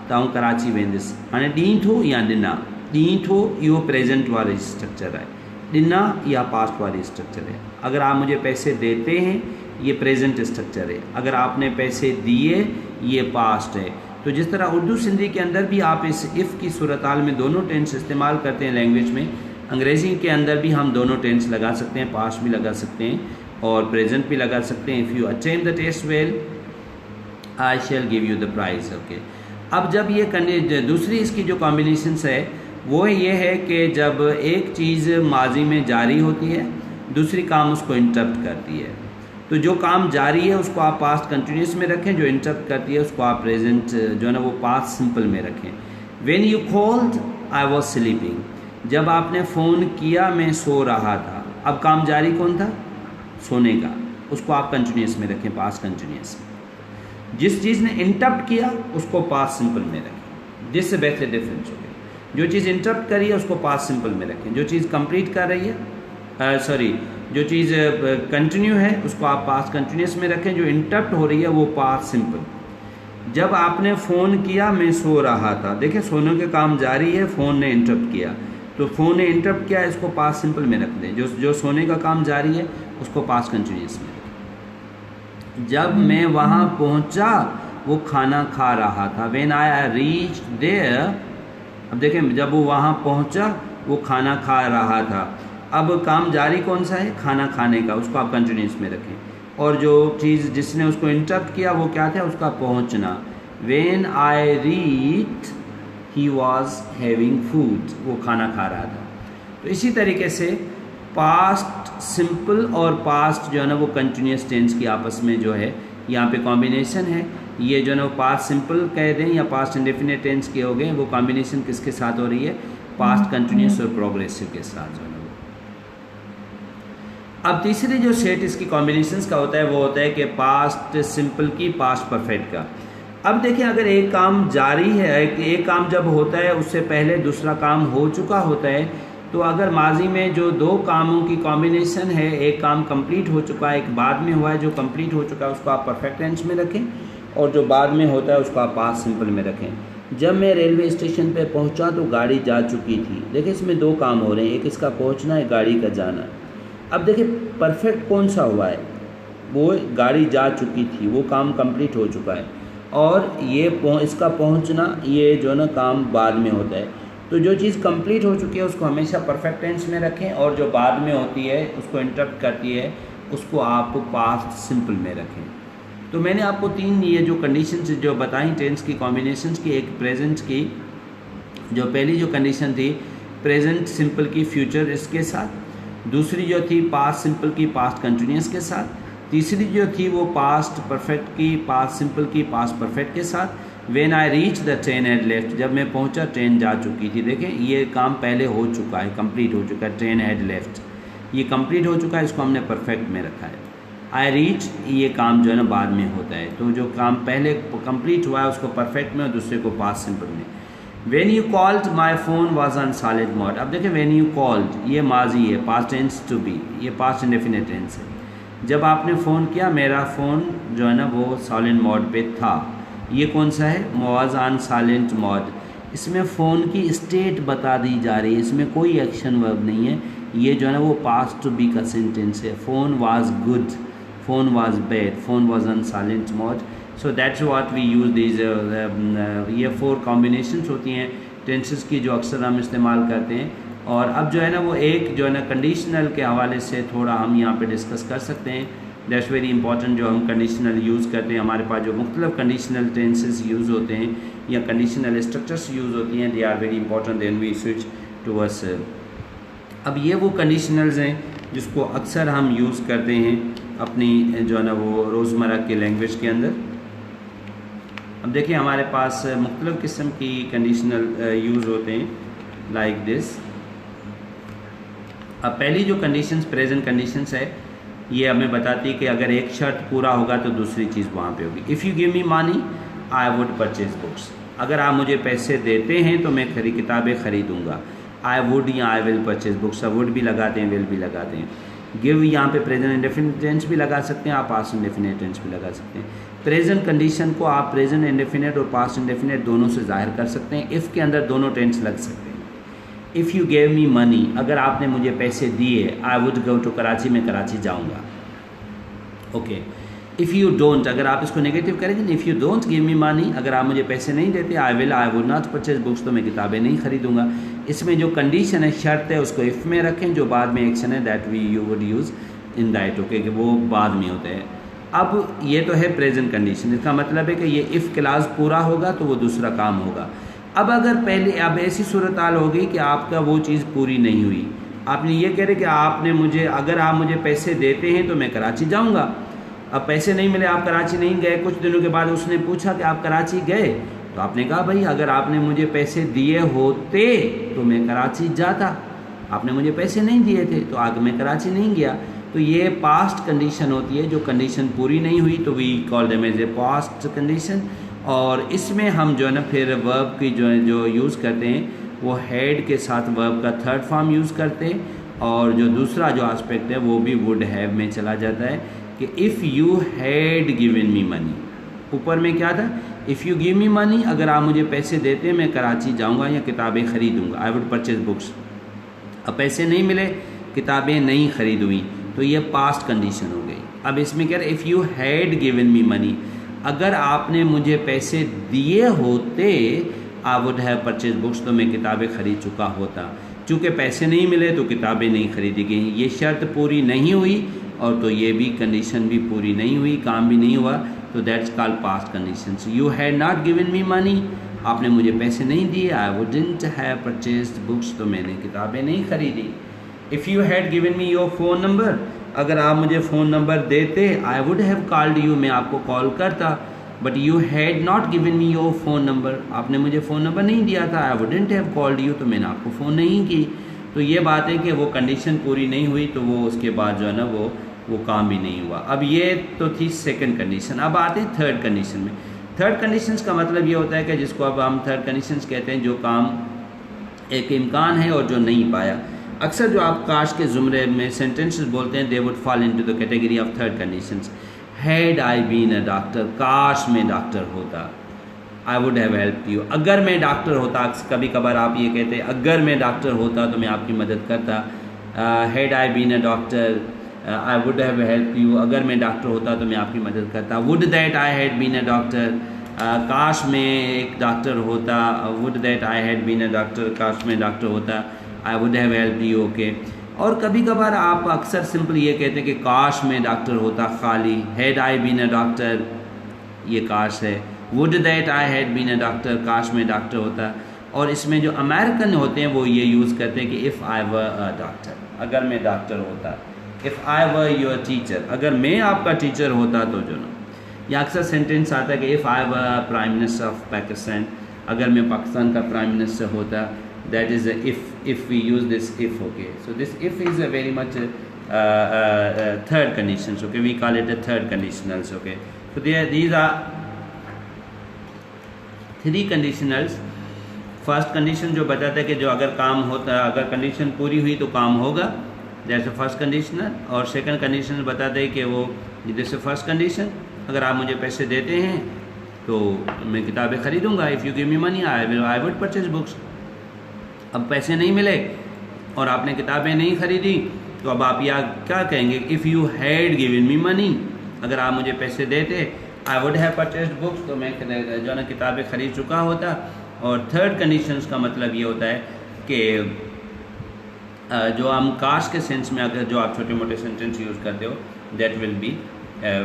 Speaker 1: त आउं कराची वेंदुसि। हाणे ॾीं थो या ॾिना, ॾीं थो इहो प्रेजेंट वारी स्ट्रक्चर है, ॾिना या पास्ट वाली स्ट्रक्चर है। अगर आप मुझे पैसे देते हैं ये प्रेजेंट स्ट्रक्चर है, अगर आपने पैसे दिए ये पास्ट है। तो जिस तरह उर्दू सिंधी के अंदर भी आप इस इफ़ की सूरत हाल में दोनों टेंस इस्तेमाल करते हैं लैंग्वेज में, अंग्रेज़ी के अंदर भी हम दोनों टेंस लगा सकते हैं, पास्ट भी लगा सकते हैं और प्रेजेंट भी लगा सकते हैं। If you attain the test well, I shall give you the prize. Okay, अब जब ये दूसरी इसकी जो कॉम्बिनेशंस है वो ये है कि जब एक चीज़ माजी में जारी होती है, दूसरी काम उसको इंटरप्ट करती है। तो जो काम जारी है उसको आप पास्ट कंटिन्यूस में रखें, जो इंटरप्ट करती है उसको आप प्रेजेंट जो है ना वो पास्ट सिंपल में रखें। When you called I was sleeping, जब आपने फ़ोन किया मैं सो रहा था। अब काम जारी कौन था? सोने का, उसको आप कंटिन्यूस में रखें, पास्ट कंटिन्यूस में। जिस चीज़ ने इंटरप्ट किया उसको पास्ट सिंपल में रखें। जिससे बेहतर डिफरेंस हो गया। जो चीज़ इंटरप्ट करी है उसको पास्ट सिंपल में रखें। जो चीज़ कंप्लीट कर रही है जो चीज़ कंटिन्यू है उसको आप पास्ट कंटिन्यूस में रखें। जो इंटरप्ट हो रही है वो पास्ट सिंपल। जब आपने फ़ोन किया मैं सो रहा था, देखिए सोने के काम जारी है, फ़ोन ने इंटरप्ट किया, तो फ़ोन ने इंटरप्ट किया, इसको पास्ट सिंपल में रख दें। जो सोने का काम जारी है उसको पास्ट कंटिन्यूस में रखें। जब मैं वहाँ पहुँचा वो खाना खा रहा था। व्हेन आई रीच देयर, अब देखें जब वो वहाँ पहुँचा वो खाना खा रहा था। अब काम जारी कौन सा है? खाना खाने का, उसको आप कंटिन्यूस में रखें। और जो चीज़ जिसने उसको इंटरप्ट किया वो क्या था? उसका पहुँचना। When I reach he was having food, वो खाना खा रहा था। तो इसी तरीके से पास्ट सिंपल और पास्ट जो है ना वो कंटिन्यूस टेंस की आपस में जो है यहाँ पे कॉम्बिनेशन है। ये जो है ना वो पास्ट सिंपल कह दें या पास्ट इंडेफिनिट टेंस के हो गए, वो कॉम्बिनेशन किसके साथ हो रही है? पास्ट कंटिन्यूस और प्रोग्रेसिव के साथ जो है ना। अब तीसरी जो सेट इसकी कॉम्बिनेशंस का होता है वो होता है कि पास्ट सिंपल की पास्ट परफेक्ट का। अब देखिए अगर एक काम जारी है, एक काम जब होता है उससे पहले दूसरा काम हो चुका होता है, तो अगर माजी में जो दो कामों की कॉम्बिनेशन है, एक काम कंप्लीट हो चुका है, एक बाद में हुआ है, जो कंप्लीट हो चुका है उसको आप परफेक्ट टेंस में रखें और जो बाद में होता है उसको आप पास्ट सिंपल में रखें। जब मैं रेलवे स्टेशन पे पहुंचा तो गाड़ी जा चुकी थी। देखिए इसमें दो काम हो रहे हैं, एक इसका पहुंचना, एक गाड़ी का जाना। अब देखिए परफेक्ट कौन सा हुआ है? वो गाड़ी जा चुकी थी, वो काम कंप्लीट हो चुका है। और ये इसका पहुंचना, ये जो ना काम बाद में होता है। तो जो चीज़ कंप्लीट हो चुकी है उसको हमेशा परफेक्ट टेंस में रखें और जो बाद में होती है उसको इंटरप्ट करती है उसको आप पास्ट सिंपल में रखें। तो मैंने आपको तीन ये जो कंडीशंस जो बताई टेंस की कॉम्बिनेशंस की, एक प्रेजेंट की, जो पहली जो कंडीशन थी प्रेजेंट सिंपल की फ्यूचर इसके साथ, दूसरी जो थी पास्ट सिंपल की पास्ट कंटिन्यूस के साथ, तीसरी जो थी वो पास्ट परफेक्ट की पास्ट सिंपल की पास्ट परफेक्ट के साथ। When I reach the train had left, जब मैं पहुंचा ट्रेन जा चुकी थी। देखें ये काम पहले हो चुका है, कंप्लीट हो चुका है, ट्रेन हैड लेफ्ट ये कंप्लीट हो चुका है, इसको हमने परफेक्ट में रखा है। आई रीच ये काम जो है ना बाद में होता है, तो जो काम पहले कंप्लीट हुआ है उसको परफेक्ट में और दूसरे को पास्ट सिंपल में। When you called my phone was on silent mode. अब देखिए व्हेन यू कॉल्ड ये माजी है, पास्ट टेंस टू बी, ये पास्ट इंडेफिनिट टेंस है। जब आपने फ़ोन किया मेरा फ़ोन जो है ना वो साइलेंट मोड पे था। ये कौन सा है? Was on silent mode. इसमें फ़ोन की स्टेट बता दी जा रही है, इसमें कोई एक्शन वर्ब नहीं है। ये जो है ना वो पास्ट टू बी का सेंटेंस है। Phone was good, phone was bad, phone was on silent mode. So that's what we use these. ये 4 कॉम्बिनेशंस होती हैं टेंसेस की जो अक्सर हम इस्तेमाल करते हैं। और अब जो है ना वो एक जो है ना कंडीशनल के हवाले से थोड़ा हम यहाँ पे डिस्कस कर सकते हैं। That's very important. जो हम कंडीशनल यूज़ करते हैं, हमारे पास जो मुख्तलिफ कंडीशनल टेंसेस यूज़ होते हैं या कंडीशनल स्ट्रक्चर्स यूज़ होती हैं, they are very important then we switch towards. अब ये वो कंडीशनल्स हैं जिसको अक्सर हम यूज़ करते हैं अपनी जो है ना वो रोज़मर्रा के लैंग्वेज के अंदर। अब देखिए हमारे पास मुख्तलिफ किस्म की कंडीशनल यूज़ होते हैं लाइक दिस। अब पहली जो कंडीशंस प्रेजेंट कंडीशंस है ये हमें बताती है कि अगर एक शर्त पूरा होगा तो दूसरी चीज़ वहाँ पे होगी। If you give me money I would purchase books. अगर आप मुझे पैसे देते हैं तो मैं किताबें ख़रीदूँगा। आई वुड या I will purchase books, would भी लगाते हैं, विल भी लगाते हैं। गिव यहाँ पे प्रेजेंट इंडेफिनिट टेंस भी लगा सकते हैं, आप पास्ट इंडेफिनिट टेंस भी लगा सकते हैं। प्रेजेंट कंडीशन को आप प्रेजेंट इंडेफिनिट और पास्ट इंडेफिनिट दोनों से जाहिर कर सकते हैं। इफ़ के अंदर दोनों टेंस लग सकते हैं। If you gave me money, अगर आपने मुझे पैसे दिए, I would go to Karachi, मैं कराची जाऊँगा। ओके। इफ़ यू डोंट, अगर आप इसको नेगेटिव करेंगे, if you don't give me money, अगर आप मुझे पैसे नहीं देते, I would not purchase books, तो मैं किताबें नहीं खरीदूँगा। इसमें जो कंडीशन है, शर्त है, उसको इफ़ में रखें, जो बाद में एक्शन है that we you would use in that. Okay, कि वो बाद में होते हैं। अब ये तो है प्रेजेंट कंडीशन, इसका मतलब है कि ये इफ़ क्लास पूरा होगा तो वो दूसरा काम होगा। अब अगर पहले अब ऐसी सूरत हाल हो गई कि आपका वो चीज़ पूरी नहीं हुई, आपने ये कह रहे कि आपने मुझे, अगर आप मुझे पैसे देते हैं तो मैं कराची जाऊंगा, अब पैसे नहीं मिले, आप कराची नहीं गए। कुछ दिनों के बाद उसने पूछा कि आप कराची गए, तो आपने कहा भाई अगर आपने मुझे पैसे दिए होते तो मैं कराची जाता, आपने मुझे पैसे नहीं दिए थे तो आगे मैं कराची नहीं गया। तो ये पास्ट कंडीशन होती है, जो कंडीशन पूरी नहीं हुई तो we call them as a past condition. और इसमें हम जो है ना फिर वर्ब की जो यूज़ करते हैं वो हैड के साथ वर्ब का थर्ड फॉर्म यूज़ करते हैं, और जो दूसरा जो एस्पेक्ट है वो भी वुड हैव में चला जाता है कि if you had given me money. ऊपर में क्या था, if you give me money, अगर आप मुझे पैसे देते मैं कराची जाऊंगा या किताबें ख़रीदूँगा, आई वुड परचेज बुक्स। अब पैसे नहीं मिले, किताबें नहीं ख़रीद हुई, तो ये पास्ट कंडीशन हो गई। अब इसमें क्या है, if you had given me money, अगर आपने मुझे पैसे दिए होते, आई वुड हैव परचेज बुक्स, तो मैं किताबें ख़रीद चुका होता। चूँकि पैसे नहीं मिले तो किताबें नहीं खरीदी गई, ये शर्त पूरी नहीं हुई और तो ये भी कंडीशन भी पूरी नहीं हुई, काम भी नहीं हुआ, तो that's called past conditions. You had not given me money, आपने मुझे पैसे नहीं दिए, I wouldn't have purchased books, तो मैंने किताबें नहीं खरीदी। If you had given me your phone number, अगर आप मुझे फ़ोन नंबर देते, आई वुड हैव कॉल्ड यू, मैं आपको कॉल करता। But you had not given me your phone number, आपने मुझे फ़ोन नंबर नहीं दिया था, I wouldn't have called you, तो मैंने आपको फ़ोन नहीं की। तो ये बात है कि वो कंडीशन पूरी नहीं हुई, तो वो उसके बाद जो है ना वो काम भी नहीं हुआ। अब ये तो थी सेकंड कंडीशन। अब आते हैं थर्ड कंडीशन में। थर्ड कंडीशंस का मतलब ये होता है कि जिसको अब हम थर्ड कंडीशंस कहते हैं, जो काम एक इम्कान है और जो नहीं पाया। अक्सर जो आप काश के ज़ुमरे में सेंटेंसेस बोलते हैं, they would fall into the category of third conditions. Had I been a doctor, काश मैं डॉक्टर होता, I would have help you. अगर मैं डॉक्टर होता, कभी कभार आप ये कहते हैं अगर मैं डॉक्टर होता तो मैं आपकी मदद करता। Had I been a doctor, I would have help you, अगर मैं डॉक्टर होता तो मैं आपकी मदद करता। Would that I had been a doctor, काश मैं एक डॉक्टर होता। Would that I had been a doctor, काश मैं डॉक्टर होता, I would have help you. Okay. और कभी कभार आप अक्सर सिंपल ये कहते हैं कि काश मैं डॉक्टर होता, खाली। Had I been a doctor, ये काश है। Would that I had been a doctor, काश मैं डॉक्टर होता। और इसमें जो अमेरिकन होते हैं वो ये यूज़ करते हैं कि if I were a doctor, अगर मैं डॉक्टर होता। If I were your teacher, अगर मैं आपका टीचर होता तो जो ना। या अक्सर सेंटेंस आता है कि if I were prime minister of Pakistan, अगर मैं पाकिस्तान का प्राइम मिनिस्टर होता। That is if we use this if. Okay, so this if is a very much third conditions. Okay, we call it a third conditionals. Okay, so these are three conditionals. First condition जो बताता है कि जो अगर काम होता, अगर condition पूरी हुई तो काम होगा, जैसे फर्स्ट कंडीशनल। और सेकंड कंडीशन बताता है कि वो जैसे फर्स्ट कंडीशन, अगर आप मुझे पैसे देते हैं तो मैं किताबें खरीदूँगा। If you give me money I would purchase books. अब पैसे नहीं मिले और आपने किताबें नहीं खरीदी, तो अब आप या क्या कहेंगे, if you had given me money, अगर आप मुझे पैसे देते, आई वुड हैव परचेज्ड बुक्स, तो मैं जो है ना किताबें खरीद चुका होता। और थर्ड कंडीशंस का मतलब ये होता है कि जो हम काश के सेंस में अगर जो आप छोटे मोटे सेंटेंस यूज़ करते हो, that will be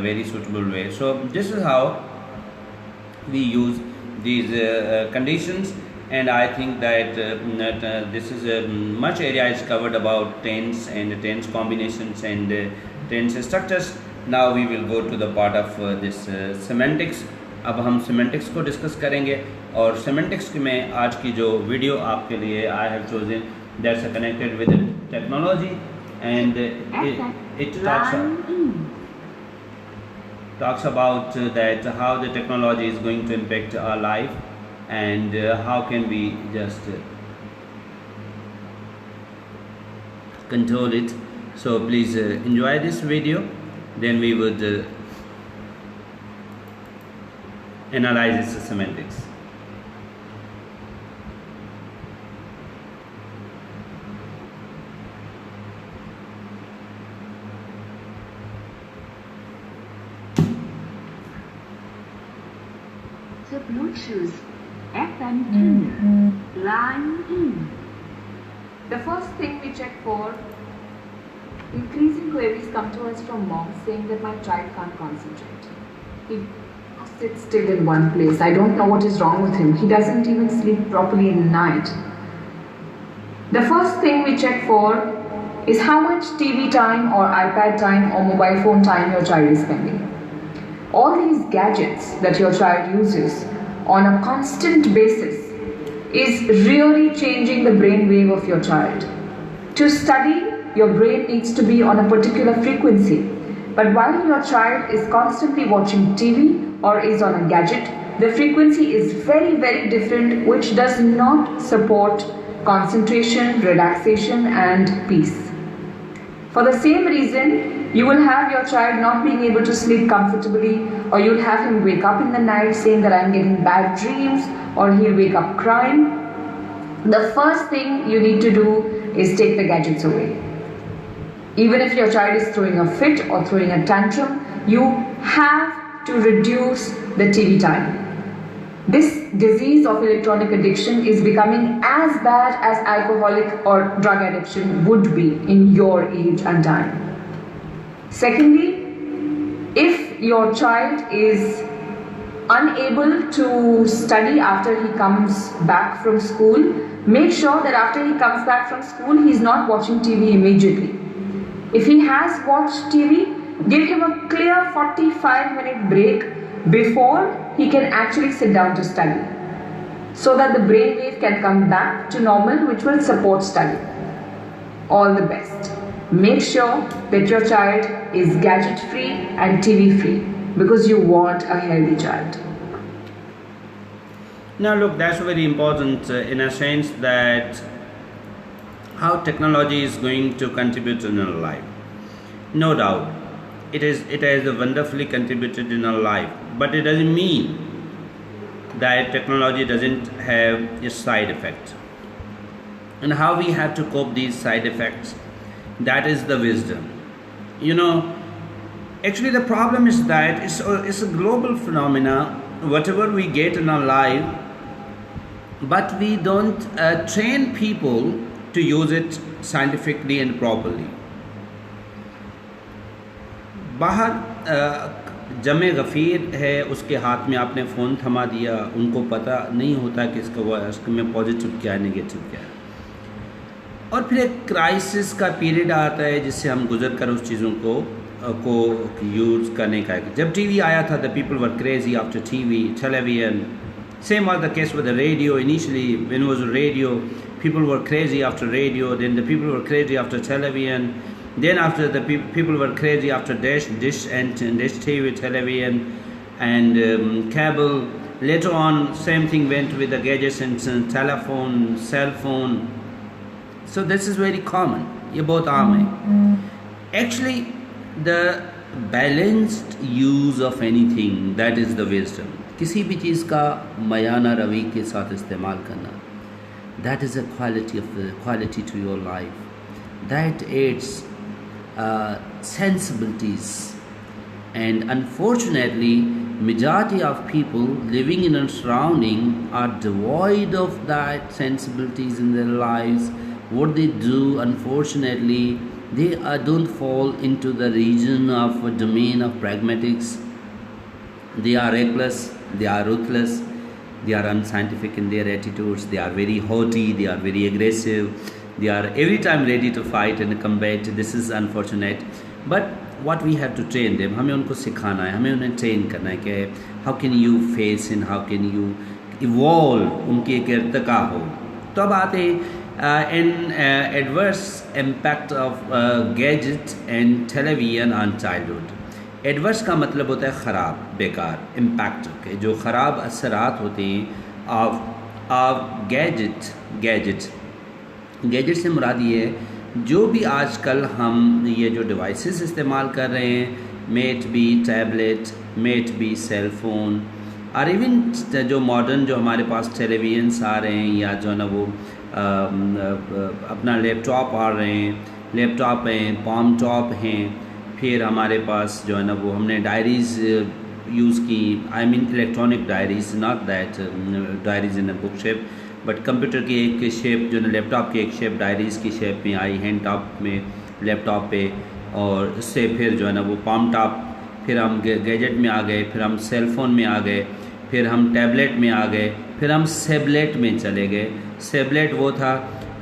Speaker 1: very suitable way. So this is how we use these conditions, and I think that this is much area is covered about tense and tense combinations and tense structures. Now we will go to the part of this semantics. अब हम semantics को discuss करेंगे, और semantics में आज की जो video आपके लिए I have chosen, that's connected with technology, and it talks about that how the technology is going to impact our life, and how can we just control it. So please enjoy this video, then we would analyze its semantics.
Speaker 2: The Bluetooth FM tuner line in. The first thing we check for, increasing queries come to us from moms saying that my child can't concentrate. He sits still in one place. I don't know what is wrong with him. He doesn't even sleep properly in the night. The first thing we check for is how much TV time or iPad time or mobile phone time your child is spending. All these gadgets that your child uses on a constant basis is really changing the brain wave of your child. To study, your brain needs to be on a particular frequency. But while your child is constantly watching TV or is on a gadget, the frequency is very, very different, which does not support concentration, relaxation, and peace. For the same reason, you will have your child not being able to sleep comfortably, or you'll have him wake up in the night saying that I'm getting bad dreams, or he'll wake up crying. The first thing you need to do is take the gadgets away. Even if your child is throwing a fit or throwing a tantrum, you have to reduce the TV time. This disease of electronic addiction is becoming as bad as alcoholic or drug addiction would be in your age and time. Secondly, if your child is unable to study after he comes back from school, make sure that after he comes back from school, he's not watching TV immediately. If he has watched TV, give him a clear 45-minute break before he can actually sit down to study, so that the brainwave can come back to normal, which will support study. All the best. Make sure that your child is gadget free and TV free, because you want a healthy child.
Speaker 1: Now look, that's very important in a sense that how technology is going to contribute in our life. No doubt, it has wonderfully contributed in our life, but it doesn't mean that technology doesn't have its side effects. And how we have to cope these side effects, that is the wisdom. Actually the problem is that it's a global phenomena, whatever we get in our life, but we don't train people to use it scientifically and properly. बाहर जमे गफ़ीर है, उसके हाथ में आपने phone थमा दिया, उनको पता नहीं होता कि इसमें पॉजिटिव क्या है, नेगेटिव क्या है, और फिर एक क्राइसिस का पीरियड आता है जिससे हम गुजर कर उस चीज़ों को यूज़ करने का। जब टीवी आया था, the people were crazy after TV, television. Same was the case with the radio. Initially, when it was radio, people were crazy after radio. Then the people were crazy after television. Then after the people were crazy after dish and dish TV, television, and cable. Later on, same thing went with the gadgets and telephone, cell phone. So this is very common. ये बहुत आम है. Actually, the balanced use of anything, that is the wisdom. किसी भी चीज़ का मयाना रवि के साथ इस्तेमाल करना, that is a quality to your life. That adds sensibilities, and unfortunately majority of people living in a surrounding are devoid of that sensibilities in their lives. What they do, unfortunately, they don't fall into the region of a domain of pragmatics. They are reckless, they are ruthless, they are unscientific in their attitudes, they are very haughty, they are very aggressive, they are every time ready to fight and combat. This is unfortunate, but what we have to train them, हमें उनको सिखाना है, हमें उन्हें train करना है कि how can you face and how can you evolve, उनकी एक इर्तिका हो. तो अब आते an adverse impact of gadget and television on childhood. Adverse का मतलब होता है ख़राब, बेकार, इम्पैक्ट के जो ख़राब असरात होते हैं ऑफ गैजेट से मुराद ये है जो भी आजकल हम ये जो डिवाइसेस इस्तेमाल कर रहे हैं, might be tablet, might be cell phone, और इवन जो मॉडर्न जो हमारे पास टेलीविजन्स आ रहे हैं या जो है ना वो अपना लैपटॉप आ रहे हैं, लैपटॉप हैं, पॉम टॉप हैं, फिर हमारे पास जो है ना वो हमने डायरीज़ यूज़ की, I mean electronic diaries, not that diaries in a book shape, but computer की एक शेप जो है ना लैपटॉप की एक शेप डायरीज़ की शेप में आई, हैंड टॉप में लैपटॉप पे, और इससे फिर जो है ना वो पाम टॉप, फिर हम गैजेट में आ गए, फिर हम सेल फ़ोन में आ गए, फिर हम टैबलेट में आ गए, फिर हम सेबलेट में चले गए. सेबलेट वो था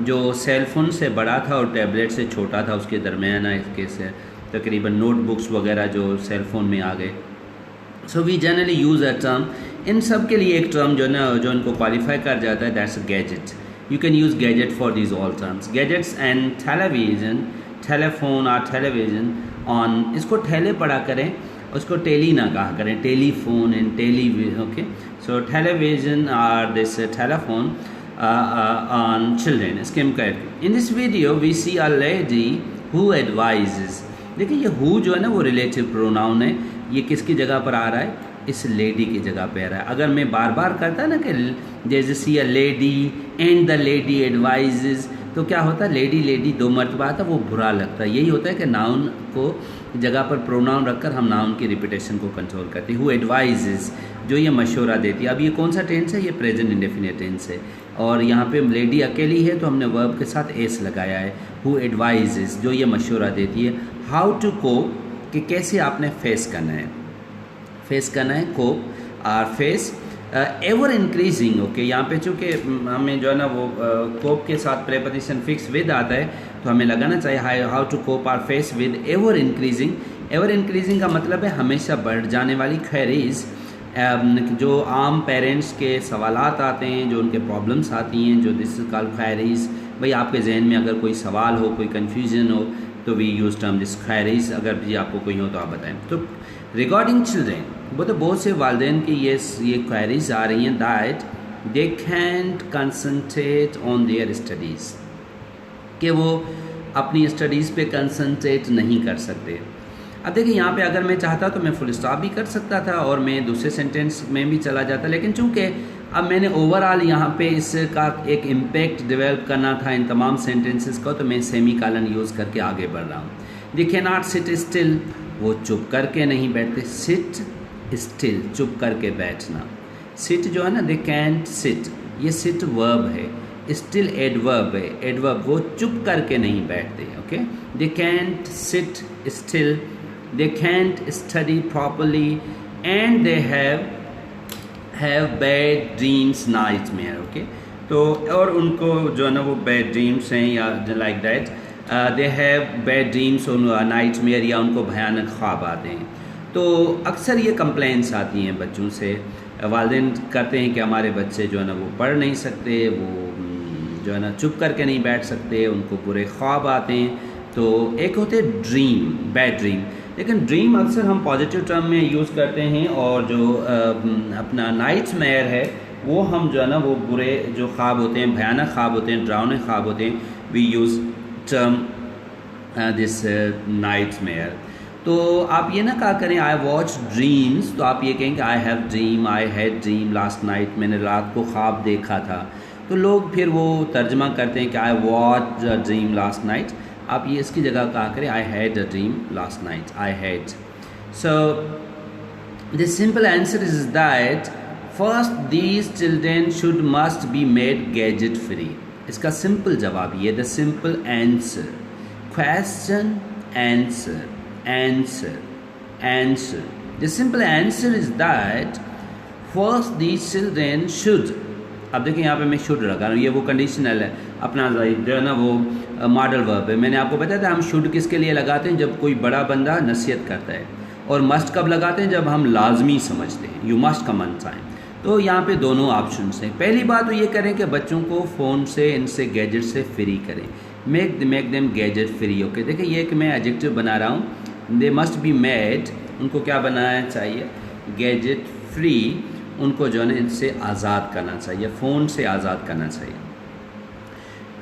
Speaker 1: जो सेल फोन से बड़ा था और टैबलेट से छोटा था, उसके दरमियान इसके से तकरीबन नोटबुक्स वगैरह जो सेल फोन में आ गए। So we generally use a term, इन सब के लिए एक टर्म जो ना जो इनको क्वालिफाई कर जाता है, that's gadget. You can use gadget for these all terms. Gadgets and television, telephone और टेलीविज़न ऑन, इसको ठेले पढ़ा करें, उसको टेली ना कहा करें, telephone and tele, okay. So television or this telephone on children, skim करके। In this video we see a lady who advises। देखिए ये who जो है ना वो रिलेटिव प्रोनाउन है, ये किसकी जगह पर आ रहा है, इस लेडी की जगह पे आ रहा है। अगर मैं बार बार करता ना कि जैसे see a lady and the lady advises, तो क्या होता है, लेडी लेडी दो मरतबा आता, वो बुरा लगता है। यही होता है कि नाउन को जगह पर प्रोनाउन रखकर हम नाउन की रिपीटेशन को कंट्रोल करते हैं। हु एडवाइजेज, जो ये मशवरा देती है। अब ये कौन सा टेंस है, ये प्रेजेंट इंडेफिनिट टेंस है, और यहाँ पे लेडी अकेली है तो हमने वर्ब के साथ एस लगाया है। हु एडवाइजेज, जो ये मशवरा देती है। हाउ टू कोप, कि कैसे आपने फेस करना है, फेस करना है, कोप और फेस एवर इंक्रीजिंग, ओके। यहाँ पे चूँकि हमें जो है ना वो कोप के साथ प्रेपोजिशन फिक्स विद आता है, तो हमें लगाना चाहिए how to cope or face with ever increasing. Ever increasing का मतलब है हमेशा बढ़ जाने वाली क्वेरीज, जो आम पेरेंट्स के सवालात आते हैं, जो उनके प्रॉब्लम्स आती हैं, जो दिस इज कॉल्ड क्वेरीज। भाई आपके जहन में अगर कोई सवाल हो, कोई कन्फ्यूजन हो, तो we use term this queries. अगर भी आपको कोई हो तो आप बताएं। तो रिगार्डिंग चिल्ड्रेन, वो तो बहुत से वालिदैन की ये क्वेरीज आ रही हैं that they can't concentrate on their studies, कि वो अपनी स्टडीज़ पे कंसंट्रेट नहीं कर सकते। अब देखिए यहाँ पे अगर मैं चाहता तो मैं फुल स्टॉप भी कर सकता था और मैं दूसरे सेंटेंस में भी चला जाता, लेकिन चूंकि अब मैंने ओवरऑल यहाँ पे इसका एक इम्पैक्ट डेवलप करना था इन तमाम सेंटेंसेस का, तो मैं सेमी कॉलन यूज़ करके आगे बढ़ रहा हूँ। दे कैन नॉट सिट स्टिल, वो चुप करके नहीं बैठते। सिट स्टिल, चुप करके बैठना। सिट जो है ना, दे कैंट सिट, ये सिट वर्ब है, स्टिल एडवर्ब है, एडवर्ब, वो चुप करके नहीं बैठते, okay. They can't seat still, they can't study properly and they have bad dreams, nightmare, okay। तो और उनको जो है ना वो bad dreams हैं या like that, they have bad dreams और nightmare, या उनको भयानक ख्वाब आते हैं। तो अक्सर ये कंप्लेंट्स आती हैं बच्चों से, वालिदैन करते हैं कि हमारे बच्चे जो है ना वो पढ़ नहीं सकते, वो जो है ना चुप करके नहीं बैठ सकते, उनको बुरे ख्वाब आते हैं। तो एक होते ड्रीम, बैड ड्रीम, लेकिन ड्रीम अक्सर हम पॉजिटिव टर्म में यूज़ करते हैं, और जो अपना नाइटमेयर है वो हम जो है ना वो बुरे जो ख्वाब होते हैं, भयानक ख्वाब होते हैं, डरावने ख्वाब होते हैं, we use term this nightmare. तो आप ये ना कहा करें आई वॉच ड्रीम्स, तो आप ये कहेंगे I have dream, I had dream last night, मैंने रात को ख्वाब देखा था। तो लोग फिर वो तर्जमा करते हैं कि I watch a dream last night. आप ये इसकी जगह कहा करें आई had a dream last night, I had. So the simple answer is that first these children should must be made gadget free. इसका सिंपल जवाब ये, the simple answer, question answer, answer, answer, the simple answer is that first these children should. अब देखिए यहाँ पे मैं should लगा रहा हूँ, ये वो कंडीशनल है, अपना जो है ना वो मॉडल वर्ब है। मैंने आपको बताया था हम शुड किसके लिए लगाते हैं, जब कोई बड़ा बंदा नसीहत करता है, और मस्ट कब लगाते हैं, जब हम लाजमी समझते हैं, you must come on time. तो यहाँ पे दोनों ऑप्शन हैं। पहली बात तो ये करें कि बच्चों को फ़ोन से, इनसे गैजेट से फ्री करें, make them gadget free, okay. देखिए ये कि मैं एडजेक्टिव बना रहा हूँ, दे मस्ट बी मेड, उनको क्या बनाना चाहिए, गैजेट फ्री, उनको जो है ना इनसे आज़ाद करना चाहिए, फ़ोन से आज़ाद करना चाहिए।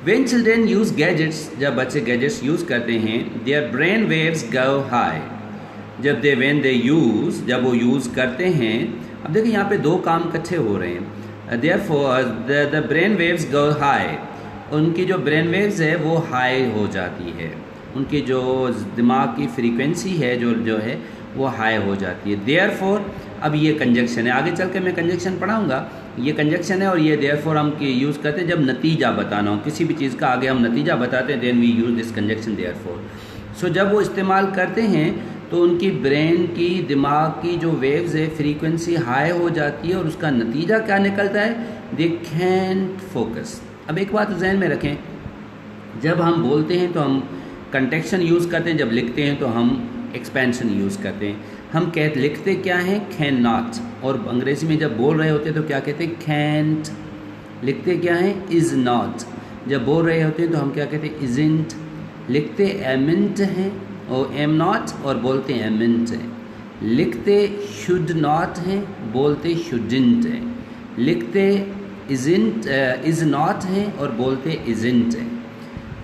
Speaker 1: When children use gadgets, जब बच्चे गैजेट्स यूज़ करते हैं, their brain waves go high। when they use, जब वो यूज़ करते हैं, अब देखिए यहाँ पे दो काम इकट्ठे हो रहे हैं। Therefore the brain waves go high, उनकी जो ब्रेन वेव्स है वो हाई हो जाती है, उनकी जो दिमाग की फ्रीक्वेंसी है जो है वो हाई हो जाती है। Therefore, अब ये कंजक्शन है, आगे चल के मैं कंजक्शन पढ़ाऊँगा, ये कंजक्शन है, और ये देयरफॉर हम यूज़ करते हैं जब नतीजा बताना हो किसी भी चीज़ का, आगे हम नतीजा बताते हैं, then we use this conjunction therefore. So जब वो इस्तेमाल करते हैं तो उनकी ब्रेन की, दिमाग की जो वेव्स है, फ्रीक्वेंसी हाई हो जाती है, और उसका नतीजा क्या निकलता है, दे कैंट फोकस। अब एक बात जहन में रखें, जब हम बोलते हैं तो हम कंटेक्शन यूज़ करते हैं, जब लिखते हैं तो हम एक्सपेंशन यूज़ करते हैं। हम लिखते क्या हैं, कैन नॉट, और अंग्रेज़ी में जब बोल रहे होते हैं तो क्या कहते हैं, कैंट। लिखते क्या हैं, इज़ नॉट, जब बोल रहे होते हैं तो हम क्या कहते हैं, इज़ंट। लिखते एमेंट हैं और एम नॉट, और बोलते एमेंट हैं। लिखते शुड नॉट हैं, बोलते शुडिंट हैं। लिखते इज़ंट इज़ नॉट हैं और बोलते इज़ंट हैं।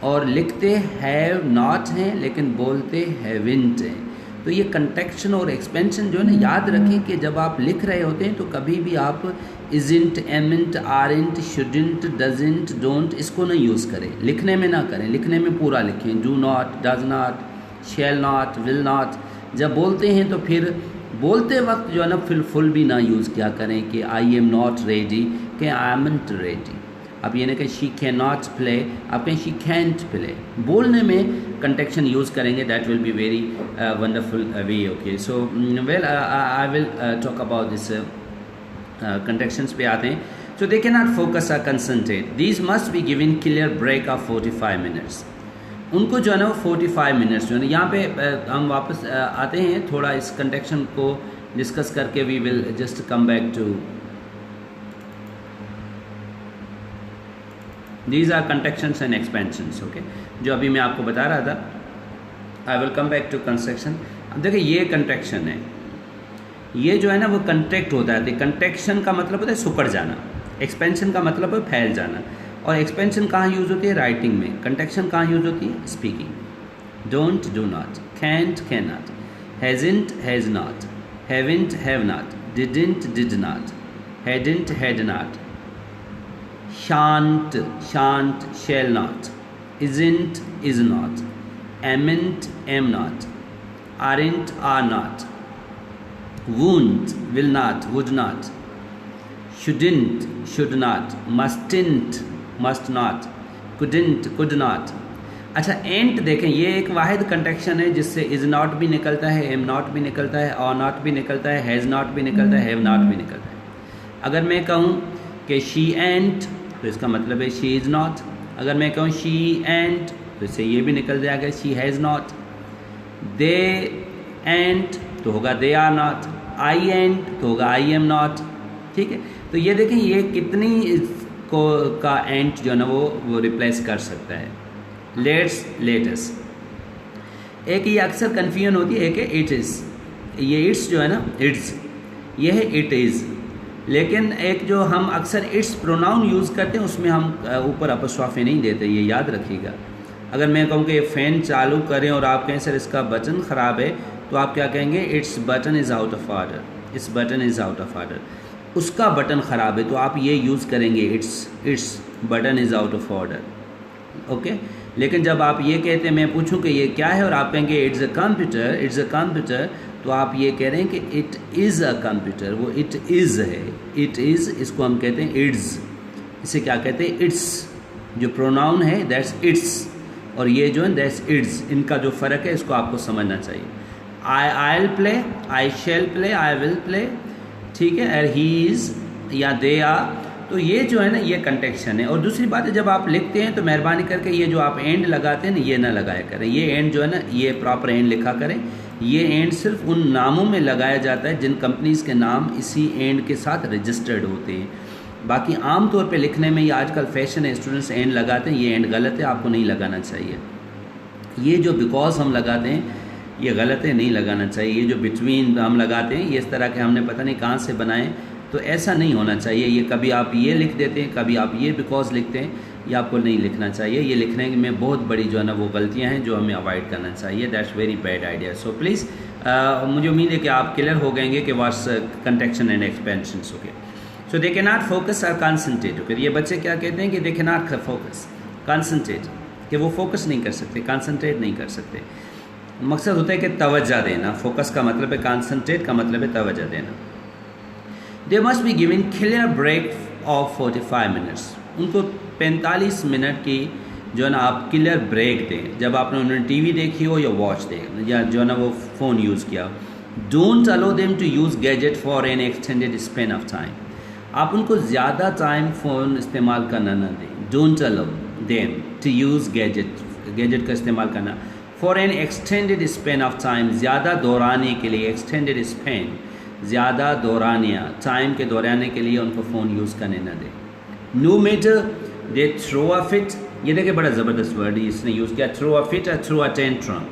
Speaker 1: और लिखते हैव नॉट हैं लेकिन बोलते हैविंट हैं। तो ये कंटेक्शन और एक्सपेंशन जो है ना, याद रखें कि जब आप लिख रहे होते हैं तो कभी भी आप इज़ंट, एमेंट, आरेंट, शुडिंट, डजेंट, डोंट इसको ना यूज़ करें, लिखने में ना करें। लिखने में पूरा लिखें, do not, does not, shall not, will not. जब बोलते हैं तो फिर बोलते वक्त जो है ना फिर फुल भी ना यूज़ किया करें कि आई एम नॉट रेडी, कि आई एमंट रेडी। आप ये ना कि शी कैन नॉट प्ले, आप कहें शी कैंट प्ले। बोलने में कंटेक्शन यूज़ करेंगे, that will be very wonderful way. Okay, so well I will talk about this contractions पे आते हैं। So they can not focus और concentrate, these must be given clear break of 45 minutes. उनको जो है ना वो 45 मिनट्स जो है ना, यहाँ पे हम वापस आते हैं थोड़ा इस कंटेक्शन को डिस्कस करके। We will just come back to these are contractions and expansions. Okay, जो अभी मैं आपको बता रहा था। I will come back to construction. अब देखिए ये कंट्रैक्शन है, ये जो है ना वो कंट्रैक्ट होता है। कंट्रैक्शन का मतलब होता है सुकड़ जाना, एक्सपेंशन का मतलब है फैल जाना। और एक्सपेंशन कहाँ यूज़ होती है, राइटिंग में। कंट्रैक्शन कहाँ यूज़ होती है, speaking. Don't, do not, can't, can not, hasn't, has not, haven't, have not, didn't, did not, hadn't, had not, shan't, shan't, shall not, isn't, is not, amn't, am not, aren't, are not, won't, will not, would not, shouldn't, should not, mustn't, must not, couldn't, could not। अच्छा, एंट देखें, ये एक वाहिद कंटेक्शन है जिससे is not भी निकलता है, am not भी निकलता है, और नॉट भी निकलता है, हैज़ नॉट भी निकलता है, हैव नॉट भी निकलता है। अगर मैं कहूँ कि शी एंट तो इसका मतलब है शी इज़ नॉट। अगर मैं कहूँ शी एंट तो इससे ये भी निकल जाएगा शी हैज़ नॉट। दे एंट तो होगा दे आर नॉट। आई एंट तो होगा आई एम नॉट। ठीक है, तो ये देखें ये कितनी इसको का एंट जो है ना वो रिप्लेस कर सकता है। Let's, let's. एक ये अक्सर कन्फ्यूजन होती है, एक है इट इज़। ये इट्स जो है ना, इट्स, ये है इट इज़। लेकिन एक जो हम अक्सर इट्स प्रोनाउन यूज़ करते हैं उसमें हम ऊपर अपस्ट्रॉफी नहीं देते, ये याद रखिएगा। अगर मैं कहूँ कि फ़ैन चालू करें और आप कहें सर इसका बटन ख़राब है, तो आप क्या कहेंगे, it's button is out of order, it's button is out of order. उसका बटन ख़राब है तो आप ये यूज़ करेंगे it's button is out of order. Okay, लेकिन जब आप ये कहते हैं, मैं पूछूं कि ये क्या है और आप कहेंगे it's a computer, it's a computer, तो आप ये कह रहे हैं कि इट इज़ अ कंप्यूटर। वो इट इज़ है, इट इज़, इसको हम कहते हैं इट्स। इसे क्या कहते हैं, इट्स। जो प्रोनाउन है दैट्स इट्स, और ये जो है दैट्स इट्स। इनका जो फ़र्क है इसको आपको समझना चाहिए। I will play, I shall play, I will play, ठीक है, और ही इज़ या दे आर। तो ये जो है ना ये कंटेक्शन है। और दूसरी बात है, जब आप लिखते हैं तो मेहरबानी करके ये जो आप एंड लगाते हैं ना, ये ना लगाया करें। ये एंड जो है ना, ये प्रॉपर एंड लिखा करें। ये एंड सिर्फ उन नामों में लगाया जाता है जिन कंपनीज़ के नाम इसी एंड के साथ रजिस्टर्ड होते हैं। बाकी आम तौर पे लिखने में ये आजकल फैशन है, स्टूडेंट्स एंड लगाते हैं, ये एंड गलत है, आपको नहीं लगाना चाहिए। ये जो बिकॉज हम लगाते हैं ये गलत है, नहीं लगाना चाहिए। ये जो बिटवीन हम लगाते हैं ये इस तरह के हमने पता नहीं कहाँ से बनाए, तो ऐसा नहीं होना चाहिए। ये कभी आप ये लिख देते हैं, कभी आप ये बिकॉज लिखते हैं, ये आपको नहीं लिखना चाहिए। ये लिखने में बहुत बड़ी जो है ना वो गलतियां हैं जो हमें अवॉइड करना चाहिए। That's very bad idea. So please मुझे उम्मीद है कि आप क्लियर हो गएंगे कि what's contraction and expansions. Okay, so they can not focus और कॉन्सेंट्रेट। ओके, ये बच्चे क्या कहते हैं कि they can not focus, concentrate, कि वो फोकस नहीं कर सकते, कॉन्सेंट्रेट नहीं कर सकते। मकसद होता है कि तवज्जो देना। फोकस का मतलब है, कॉन्सेंट्रेट का मतलब है तवज्जो देना। They must be given clear break of 45 minutes. उनको 45 मिनट की जो है ना आप क्लियर ब्रेक दें। जब आपने उन्होंने टीवी देखी हो या वॉच देख या जो है ना वो फ़ोन यूज़ किया। Don't allow them to use gadget for an extended span of time. आप उनको ज़्यादा टाइम फ़ोन इस्तेमाल करना ना दें। Don't allow them to use gadget का इस्तेमाल करना। For an extended span of time, ज़्यादा दोहराने के लिए, एक्सटेंडेड स्पेन, ज़्यादा दोहरानिया, टाइम के दोहराने के लिए उनको फ़ोन यूज़ करने ना दें। No matter they throw a fit, ये देखिए बड़ा ज़बरदस्त वर्ड इसने यूज़ किया, थ्रो अ फिट और throw a tantrum.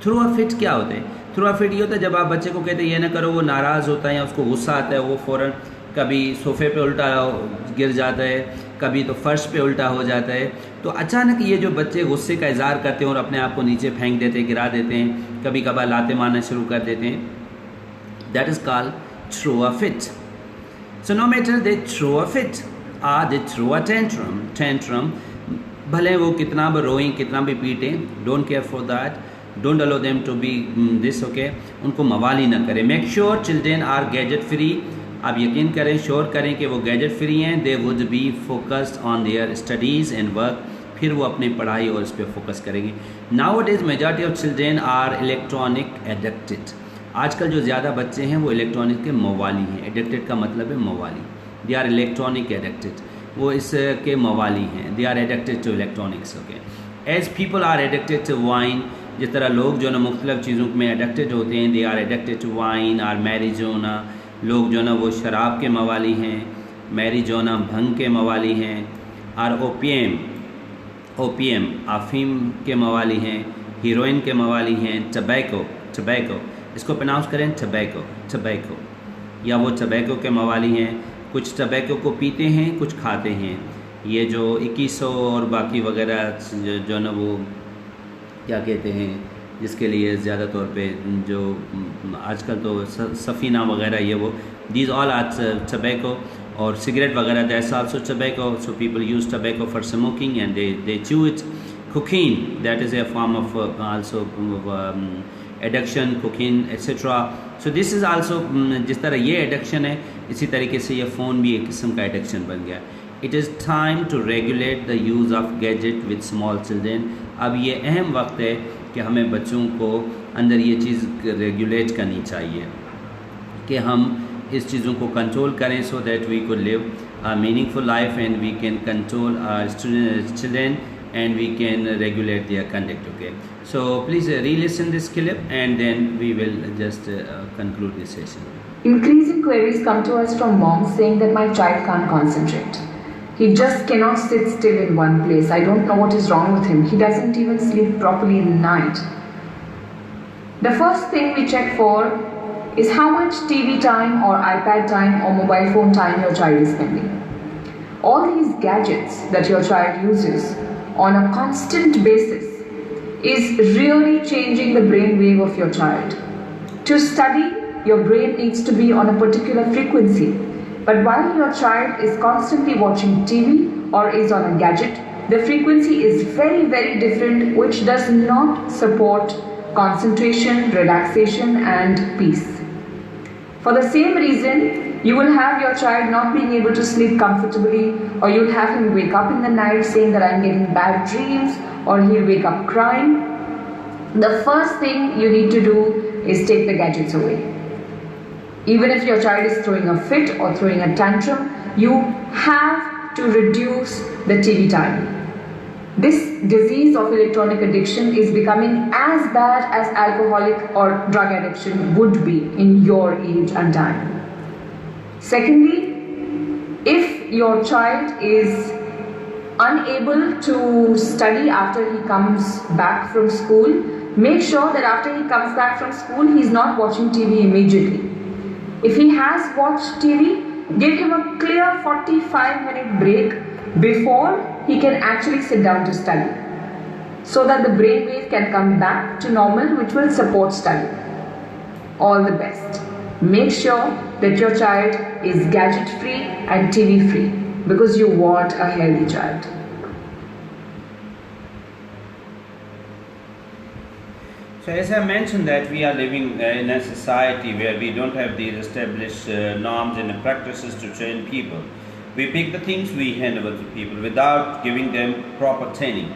Speaker 1: Throw a fit क्या होता है? थ्रो अ फिट ये होता है जब आप बच्चे को कहते हैं ये ना करो, वो नाराज़ होता है या उसको गुस्सा आता है, वो फ़ौरन कभी सोफ़े पे उल्टा गिर जाता है, कभी तो फर्श पे उल्टा हो जाता है। तो अचानक ये जो बच्चे गुस्से का इज़हार करते हैं और अपने आप को नीचे फेंक देते हैं, गिरा देते हैं, कभी कभार लाते मारना शुरू कर देते हैं, that is called throw a fit. So no matter they throw a fit और दे थ्रो अ टेंट्रम, भले वो कितना भी रोएं, कितना भी पीटें, don't care for that, don't allow them to be this, okay. उनको मवाली ना करें। Make sure children are gadget free, आप यकीन करें, श्योर करें कि वो गैजेट फ्री हैं। They would be focused on their studies and work, फिर वो अपनी पढ़ाई और इस पर फोकस करेंगे। Now it is majority of children are electronic addicted, आजकल जो ज़्यादा बच्चे हैं वो इलेक्ट्रॉनिक के मवाली हैं। एडिक्टेड का मतलब है मवाली, दे आर इलेक्ट्रॉनिक एडिक्टेड, वो इसके मवाली हैं, they are addicted to electronics, okay. As people are addicted to wine, जिस तरह लोग जो ना मुख्तलिफ चीज़ों में एडिक्टेड होते हैं, they are addicted to wine or marijuana, लोग जो ना वो शराब के मवाली हैं, मैरिजोना भंग के मवाली हैं, आर ओपीएम अफीम के मवाली हैं, हीरोइन के मवाली हैं, टबैको इसको प्रोनाउंस करें टबैको, या वो टबैको के मवाली हैं। कुछ टबैको को पीते हैं, कुछ खाते हैं। ये जो 2100 और बाकी वगैरह जो ना वो क्या कहते हैं, जिसके लिए ज़्यादा तौर पे जो आजकल तो सफ़ीना वगैरह ये वो, दीज ऑल आर टबैको, और सिगरेट वगैरह that's also tobacco. So people use tobacco for smoking and they chew it. Cocaine, that is a form of also addiction, cocaine etc. So this is also जिस तरह ये addiction है, इसी तरीके से ये फ़ोन भी एक किस्म का addiction बन गया। It is time to regulate the use of gadget with small children. अब ये अहम वक्त है कि हमें बच्चों को अंदर ये चीज़ रेगुलेट करनी चाहिए कि हम इस चीज़ों को कंट्रोल करें, so that we could live a meaningful life and we can control our children and we can regulate their conduct, okay. So please re-listen this clip and then we will just conclude this session.
Speaker 2: Increasing queries come to us from moms saying that my child can't concentrate. He just cannot sit still in one place. I don't know what is wrong with him. He doesn't even sleep properly in the night. The first thing we check for is how much TV time or iPad time or mobile phone time your child is spending. All these gadgets that your child uses on a constant basis is really changing the brain wave of your child. To study, your brain needs to be on a particular frequency. But while your child is constantly watching TV or is on a gadget, the frequency is very, very different, which does not support concentration, relaxation, and peace. For the same reason, you will have your child not being able to sleep comfortably, or you'll have him wake up in the night saying that I'm getting bad dreams, or he'll wake up crying. The first thing you need to do is take the gadgets away. Even if your child is throwing a fit or throwing a tantrum, you have to reduce the TV time. This disease of electronic addiction is becoming as bad as alcoholic or drug addiction would be in your age and time. Secondly, if your child is unable to study after he comes back from school, make sure that after he comes back from school, he's not watching TV immediately. If he has watched TV, give him a clear 45-minute break before he can actually sit down to study, so that the brainwave can come back to normal, which will support study. All the best. Make sure that your child is gadget free and TV free, because you want a healthy child.
Speaker 1: So as I mentioned that we are living in a society where we don't have these established norms and practices to train people. We pick the things we hand over to people without giving them proper training.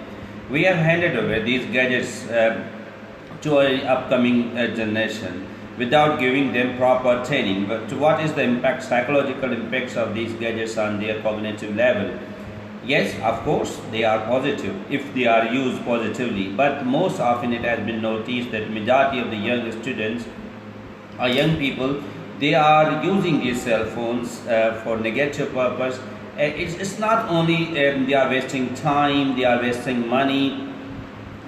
Speaker 1: We have handed over these gadgets to our upcoming generation without giving them proper training. But what is the impact, psychological impacts of these gadgets on their cognitive level? Yes, of course, they are positive if they are used positively, but most often it has been noticed that majority of the young students or young people, they are using these cell phones for negative purpose. It's not only they are wasting time, they are wasting money.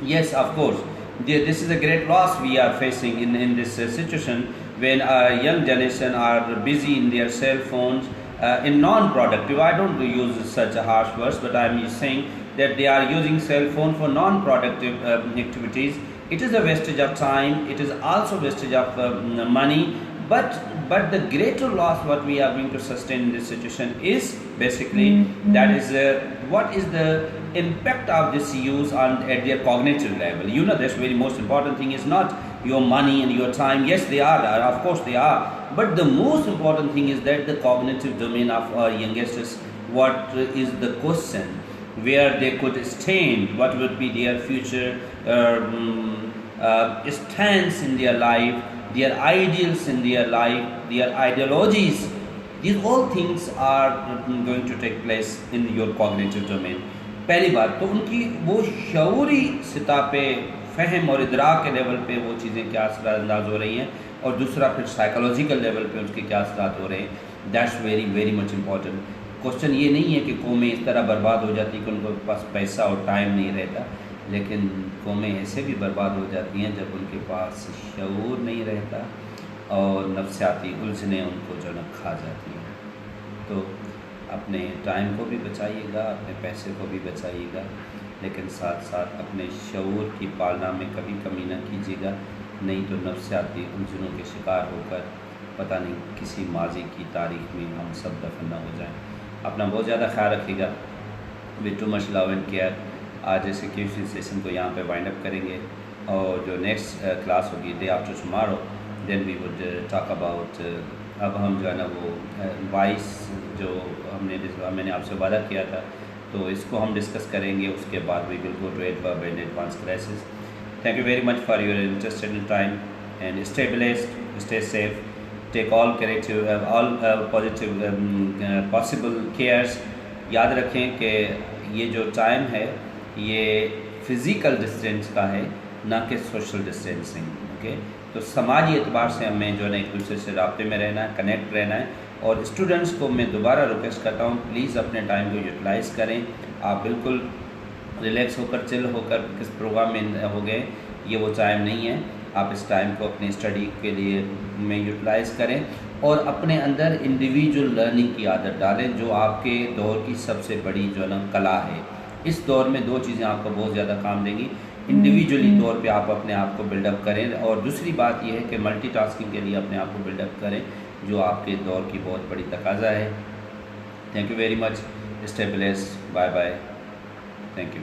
Speaker 1: Yes, of course, this is a great loss we are facing in this situation when young generation are busy in their cell phones in non-productive. I don't use such a harsh words, but I'm just saying that they are using cell phone for non-productive activities. It is a wastage of time. It is also wastage of money. But the greater loss what we are going to sustain in this situation is basically that is what is the impact of this use on at their cognitive level. You know, that's very most important thing is not your money and your time. Yes, they are, of course they are, but the most important thing is that the cognitive domain of our youngsters, what is the question where they could stand, what would be their future stance in their life, their ideals in their life, their ideologies. These all things are going to take place in your cognitive domain. पहली बात तो उनकी वो शऊरी सतह पे फ़हम और इदराक के level पे वो चीज़ें क्या असरांदाज हो रही हैं, और दूसरा फिर साइकोलॉजिकल लेवल पे उसके क्या असरात हो रहे हैं. That's very very much important. Question ये नहीं है कि कौमें इस तरह बर्बाद हो जाती कि उनके पास पैसा और टाइम नहीं रहता, लेकिन कौमें ऐसे भी बर्बाद हो जाती हैं जब उनके पास शऊर नहीं रहता और नफ्सियाती उलझनें उनको जो न खा जाती हैं. तो अपने टाइम को भी बचाइएगा, अपने पैसे को भी बचाइएगा, लेकिन साथ साथ अपने शऊर की पालना में कभी कमी न कीजिएगा, नहीं तो नफ्सियाती उलझनों के शिकार होकर पता नहीं किसी माजी की तारीख में हम सब दफन न हो जाएं. अपना बहुत ज़्यादा ख्याल रखिएगा. With too much love and care. आज इस क्यूसी सेशन को यहाँ पे वाइंड अप करेंगे, और जो नेक्स्ट क्लास होगी day after tomorrow, then we would talk about अब हम जो है ना वो 22 जो मैंने आपसे वादा किया था, तो इसको हम डिस्कस करेंगे. उसके बाद we will go to adverb and advance classes. Thank you very much for your interested in time, and stay blessed, stay safe, take all corrective all positive possible cares. याद रखें कि ये जो टाइम है ये फ़िज़िकल डिस्टेंस का है, ना कि सोशल डिस्टेंसिंग. ओके, तो समाजी एतबार से हमें जो है ना एक दूसरे से राब्ते में रहना है, कनेक्ट रहना है. और स्टूडेंट्स को मैं दोबारा रिक्वेस्ट करता हूँ, प्लीज़ अपने टाइम को यूटिलाइज़ करें. आप बिल्कुल रिलैक्स होकर, चिल होकर किस प्रोग्राम में हो गए, ये वो टाइम नहीं है. आप इस टाइम को अपनी स्टडी के लिए में यूटिलाइज़ करें, और अपने अंदर इंडिविजुअल लर्निंग की आदत डालें, जो आपके दौर की सबसे बड़ी जो है ना कला है. इस दौर में दो चीज़ें आपको बहुत ज़्यादा काम देंगी. इंडिविजुअली तौर पे आप अपने आप को बिल्डअप करें, और दूसरी बात यह है कि मल्टीटास्किंग के लिए अपने आप को बिल्डअप करें, जो आपके दौर की बहुत बड़ी तकाजा है. Thank you very much. Stay blessed. Bye bye. Thank you.